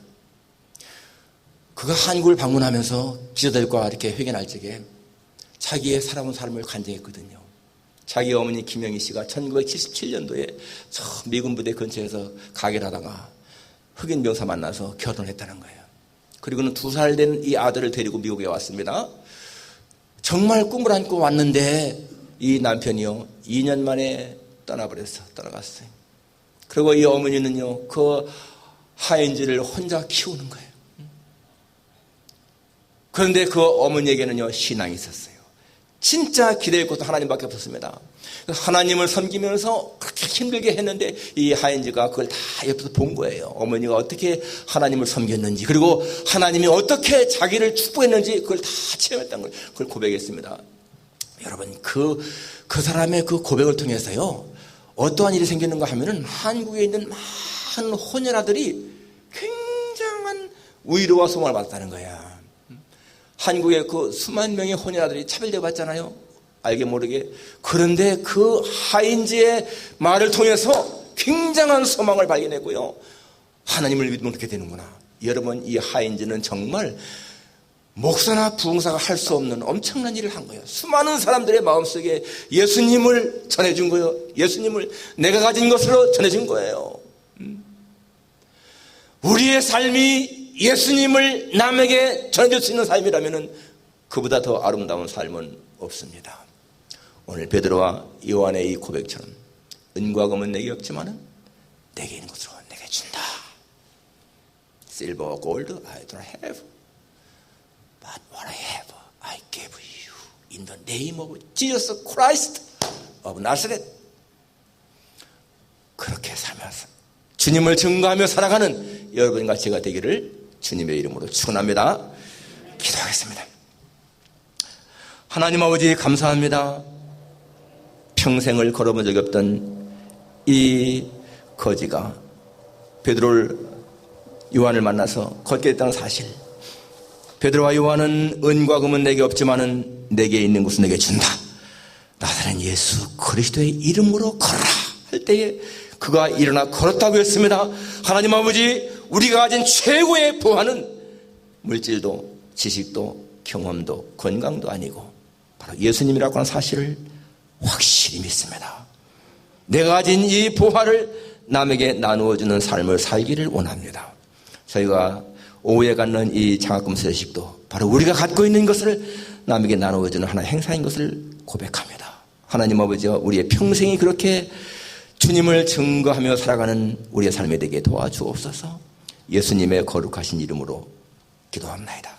그가 한국을 방문하면서 기자들과 이렇게 회견할 적에 자기의 살아온 삶을 간증했거든요. 자기 어머니 김영희 씨가 1977년도에 저 미군 부대 근처에서 가게를 하다가 흑인 병사 만나서 결혼했다는 거예요. 그리고는 2살 된 이 아들을 데리고 미국에 왔습니다. 정말 꿈을 안고 왔는데 이 남편이요 2년 만에 떠나갔어요. 그리고 이 어머니는요 그 하인즈를 혼자 키우는 거예요. 그런데 그 어머니에게는요 신앙이 있었어요. 진짜 기댈 곳도 하나님밖에 없었습니다. 하나님을 섬기면서 그렇게 힘들게 했는데 이 하인즈가 그걸 다 옆에서 본 거예요. 어머니가 어떻게 하나님을 섬겼는지, 그리고 하나님이 어떻게 자기를 축복했는지 그걸 다 체험했다는 걸 그걸 고백했습니다. 여러분 그 사람의 그 고백을 통해서요 어떠한 일이 생기는가 하면은 한국에 있는 많은 혼혈아들이 굉장한 위로와 소망을 받았다는 거야. 한국의 그 수만 명의 혼혈아들이 차별대 받잖아요. 알게 모르게. 그런데 그 하인즈의 말을 통해서 굉장한 소망을 발견했고요. 하나님을 믿으면 그렇게 되는구나. 여러분 이 하인즈는 정말 목사나 부흥사가 할 수 없는 엄청난 일을 한 거예요. 수많은 사람들의 마음속에 예수님을 전해준 거예요. 예수님을 내가 가진 것으로 전해준 거예요. 우리의 삶이 예수님을 남에게 전해줄 수 있는 삶이라면 그보다 더 아름다운 삶은 없습니다. 오늘 베드로와 요한의 이 고백처럼 은과 금은 내게 없지만은 내게 있는 것으로 내게 준다. Silver, gold, I don't have. But what I have, I gave you. In the name of Jesus Christ of Nazareth. 그렇게 살면서 주님을 증거하며 살아가는 여러분과 제가 되기를 주님의 이름으로 축원합니다. 기도하겠습니다. 하나님 아버지 감사합니다. 평생을 걸어본 적이 없던 이 거지가 베드로를 요한을 만나서 걷게 됐다는 사실. 베드로와 요한은 은과 금은 내게 없지만은 내게 있는 것은 내게 준다. 나사렛 예수 그리스도의 이름으로 걸어라 할 때에 그가 일어나 걸었다고 했습니다. 하나님 아버지 우리가 가진 최고의 부하는 물질도 지식도 경험도 건강도 아니고 바로 예수님이라고 하는 사실을 확실히 믿습니다. 내가 가진 이 부하를 남에게 나누어주는 삶을 살기를 원합니다. 저희가 오후에 갖는 이 장학금 세식도 바로 우리가 갖고 있는 것을 남에게 나누어주는 하나의 행사인 것을 고백합니다. 하나님 아버지와 우리의 평생이 그렇게 주님을 증거하며 살아가는 우리의 삶이 되게 도와주옵소서. 예수님의 거룩하신 이름으로 기도합나이다.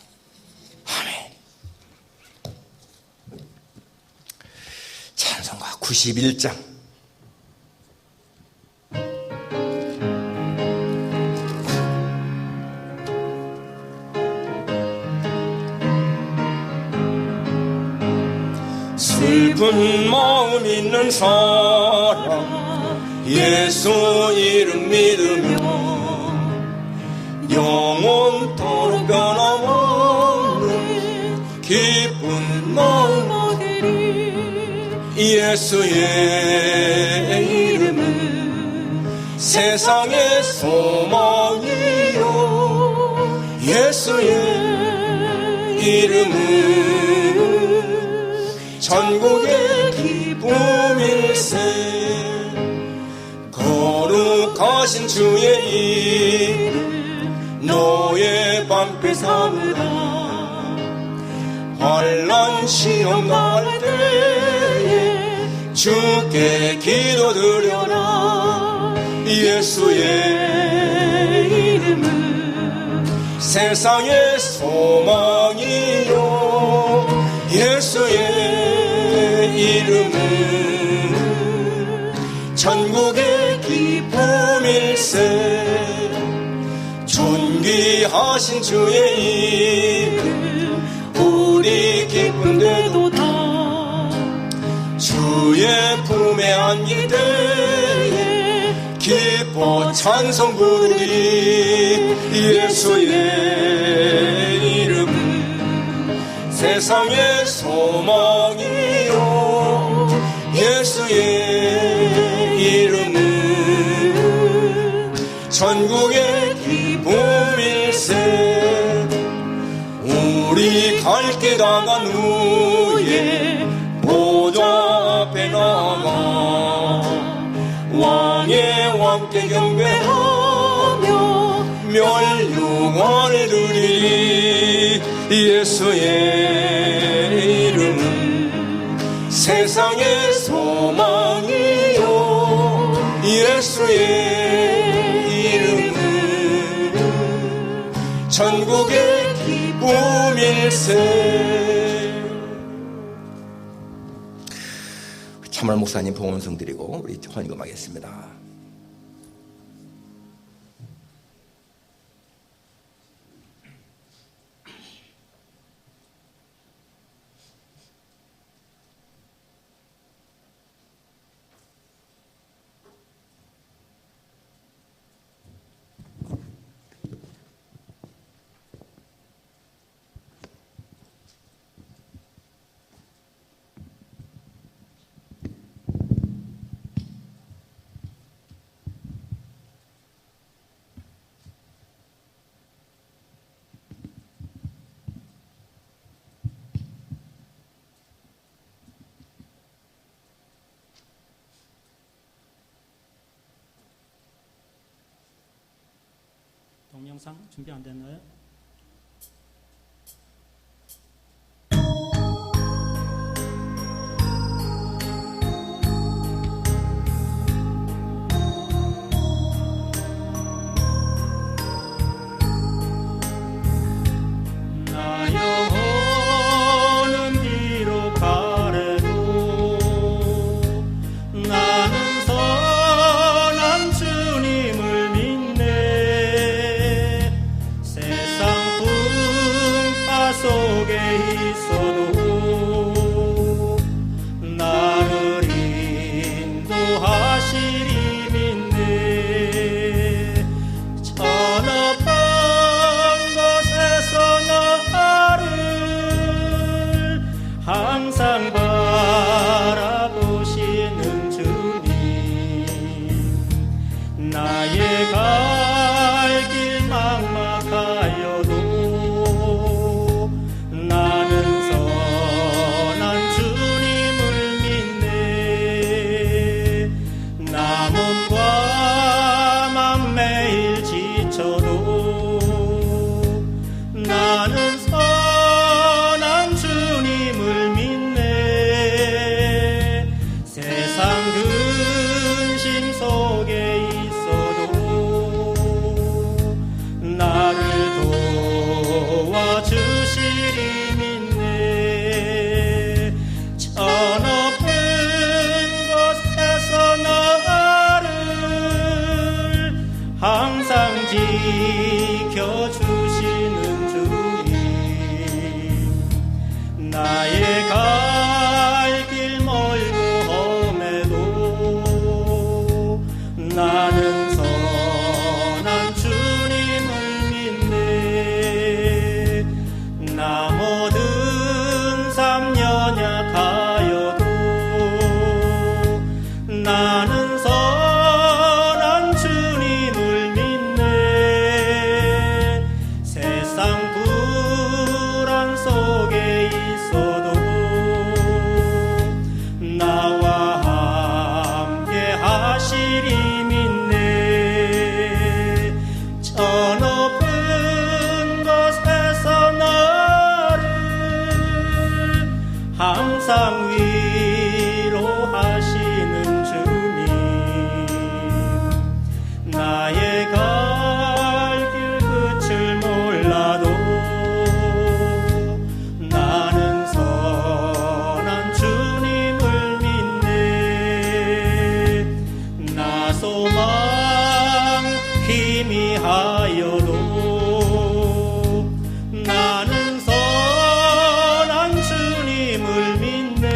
아멘. 찬송가 91장. 슬픈 마음 있는 사람 예수 이름 믿으며 영원토록 변함없는 기쁜 마음 얻으리. 예수의 이름은 세상의 소망이요 예수의 이름은 전국의 기쁨일세. 거룩하신 주의 이름 너의 방패 삼으라. 환난 시험 당할 때에 주께 기도드려라. 예수의 이름은 세상의 소망이요 예수의 이름은 전국의 기쁨일세. 존귀하신 주의 이름 우리 기쁨 되도다. 주의 품에 안길 때에 기뻐 찬송 부르리. 예수의 이름은 세상의 소망이요 예수의 이름은 전국의 기쁨일세. 우리 갈 길 당한 후에 예수의 이름은 세상의 소망이요 예수의 이름은 전국의 기쁨일세. 참말 목사님 봉헌성 드리고 우리 헌금하겠습니다. 동영상 준비 안 됐나요? 나 영혼은 뒤로 가래도 나는 선한 주님을 믿네. 세상 풍파 속에 있어도 나를 인도하시리 믿네. 천업한 곳에서 나를 항상 바라보시는 주님, 나의 갈 길 막막하여도 나는 선한 주님을 믿네. 나 몸과 맘 매일 지쳐도 나는 선한 주님을 믿네. 세상 근심 속에 있어도 나를 도와주시리 믿네. 천업은 곳에서 나를 항상 지켜주시는 주님, 나의 갈 길 멀고 험해도 나는 선한 주님을 믿네. 나 모든 삶 연약하여도 나는 선한 주님을 믿네. 세상 불안 속에 있어도 나와 함께 하시리 믿네. 저 높은 곳에서 나를 항상 위로하시는 주님, 나의 갈 길 끝을 몰라도 나는 선한 주님을 믿네. 나 소망 희미하여도 나는 선한 주님을 믿네.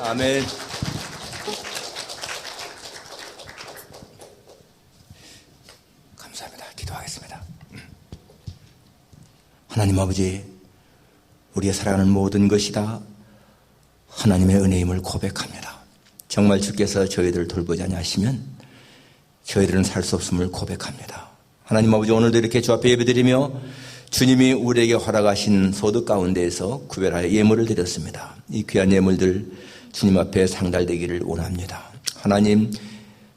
아멘. 감사합니다. 기도하겠습니다. 하나님 아버지, 우리의 사랑하는 모든 것이 다 하나님의 은혜임을 고백합니다. 정말 주께서 저희들을 돌보지 아니하시면 저희들은 살 수 없음을 고백합니다. 하나님 아버지, 오늘도 이렇게 주 앞에 예배드리며 주님이 우리에게 허락하신 소득 가운데에서 구별하여 예물을 드렸습니다. 이 귀한 예물들 주님 앞에 상달되기를 원합니다. 하나님,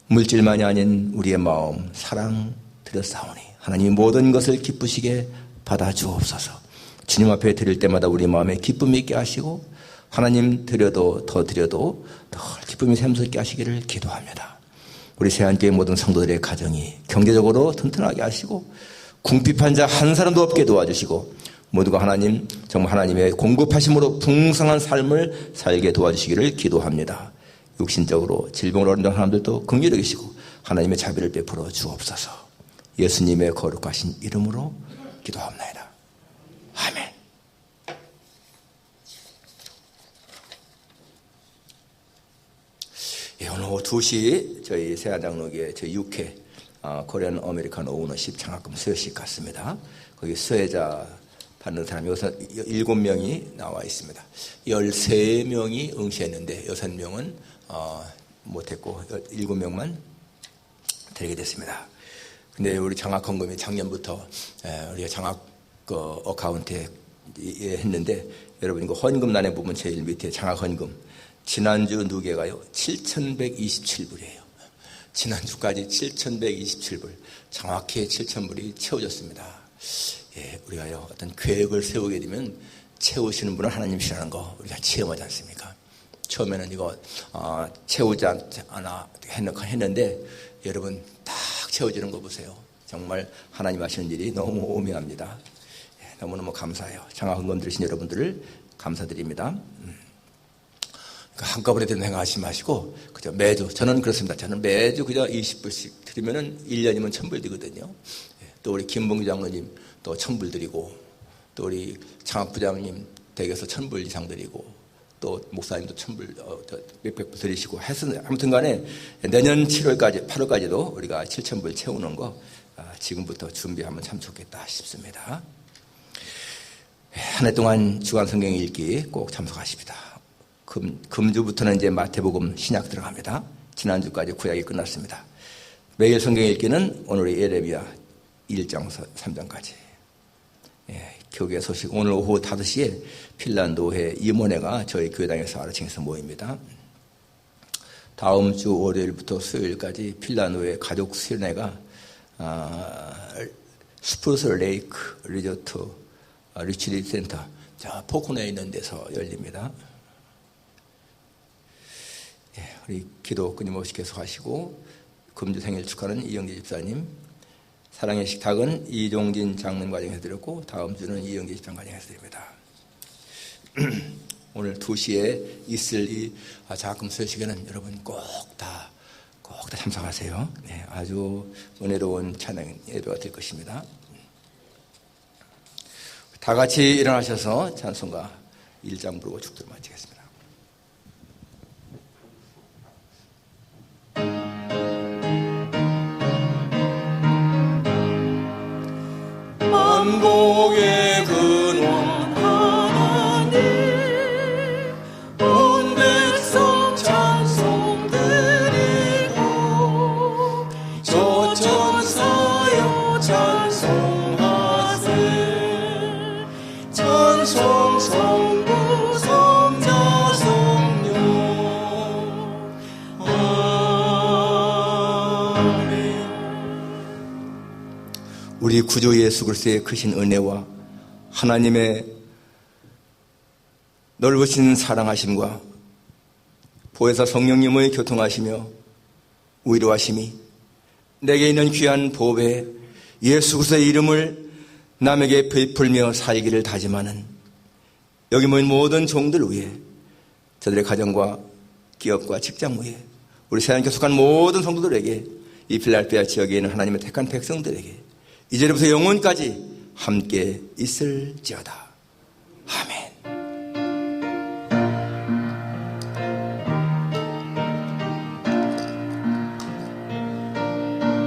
물질만이 아닌 우리의 마음, 사랑 드렸사오니 하나님 모든 것을 기쁘시게 받아 주옵소서. 주님 앞에 드릴 때마다 우리 마음에 기쁨이 있게 하시고 하나님 드려도 더 드려도 더 기쁨이 샘솟게 하시기를 기도합니다. 우리 새한교회 모든 성도들의 가정이 경제적으로 튼튼하게 하시고 궁핍한 자 한 사람도 없게 도와주시고 모두가 하나님 정말 하나님의 공급하심으로 풍성한 삶을 살게 도와주시기를 기도합니다. 육신적으로 질병으로 어려운 사람들도 긍휼히 여기시고 하나님의 자비를 베풀어 주옵소서. 예수님의 거룩하신 이름으로 기도합니다. 아멘. 예, 오늘 오후 2시 저희 세아장로교회 저희 6회 코리안 아메리칸 오너십 장학금 수여식 갔습니다. 거기 수혜자 받는 사람이 7명이 나와 있습니다. 13명이 응시했는데 6명은 못했고 7명만 드리게 됐습니다. 근데 우리 장학헌금이 작년부터 우리가 장학 어카운트에 했는데 여러분 이거 헌금란의 부분 제일 밑에 장학헌금 지난주 누계가요 7,127불이에요. 지난주까지 7,127불 정확히 7,000불이 채워졌습니다. 예, 우리가요 어떤 계획을 세우게 되면 채우시는 분은 하나님이시라는 거 우리가 체험하지 않습니까? 처음에는 이거 채우지 않아 했는데 여러분 딱 채워지는 거 보세요. 정말 하나님 하시는 일이 너무 오묘합니다. 예, 너무너무 감사해요. 장학헌금 들으신 여러분들을 감사드립니다. 한꺼번에 드는 생각하지 마시고 그저 매주 저는 그렇습니다. 저는 매주 그저 20불씩 드리면은 1년이면 1,000불 드거든요. 또 우리 김봉규 장로님 또 1,000불 드리고 또 우리 장학부장님 댁에서 1,000불 이상 드리고 또 목사님도 1,000불 몇백 불 드리시고 해서 아무튼간에 내년 7월까지 8월까지도 우리가 7,000불 채우는 거 지금부터 준비하면 참 좋겠다 싶습니다. 한 해 동안 주간 성경 읽기 꼭 참석하십니다. 금주부터는 이제 마태복음 신약 들어갑니다. 지난주까지 구약이 끝났습니다. 매일 성경 읽기는 오늘의 예레미야 1장에서 3장까지. 예, 교회 소식 오늘 오후 5시에 핀란드회 임원회가 저희 교회당에서 아르칭에서 모입니다. 다음 주 월요일부터 수요일까지 핀란드회 가족 수련회가 스프루스 레이크 리조트 리트리트 센터 포코네에 있는 데서 열립니다. 예, 우리 기도 끊임없이 계속하시고 금주 생일 축하는 이영재 집사님, 사랑의 식탁은 이종진 장로님 과정에서 드렸고 다음 주는 이영재 집사님 과정에서 드립니다. 오늘 2시에 있을 이 장학금 수여식에는 여러분 꼭 다 참석하세요. 네, 아주 은혜로운 찬양 예배가 될 것입니다. 다 같이 일어나셔서 찬송가 1장 부르고 축도를 마치겠습니다. 만복의 근원 하나님 온 백성 찬송 드리고 저천사여 찬송하세 찬송 성부 성자 성령 아멘. 우리 구주 예수 그리스도의 크신 은혜와 하나님의 넓으신 사랑하심과 보혜사 성령님의 교통하시며 위로하심이 내게 있는 귀한 보배 예수 그리스도의 이름을 남에게 베풀며 살기를 다짐하는 여기 모인 모든 종들 위해 저들의 가정과 기업과 직장 위에 우리 세상에 속한 모든 성도들에게 이 필라델피아 지역에 있는 하나님의 택한 백성들에게 이제부터 영원까지 함께 있을지어다.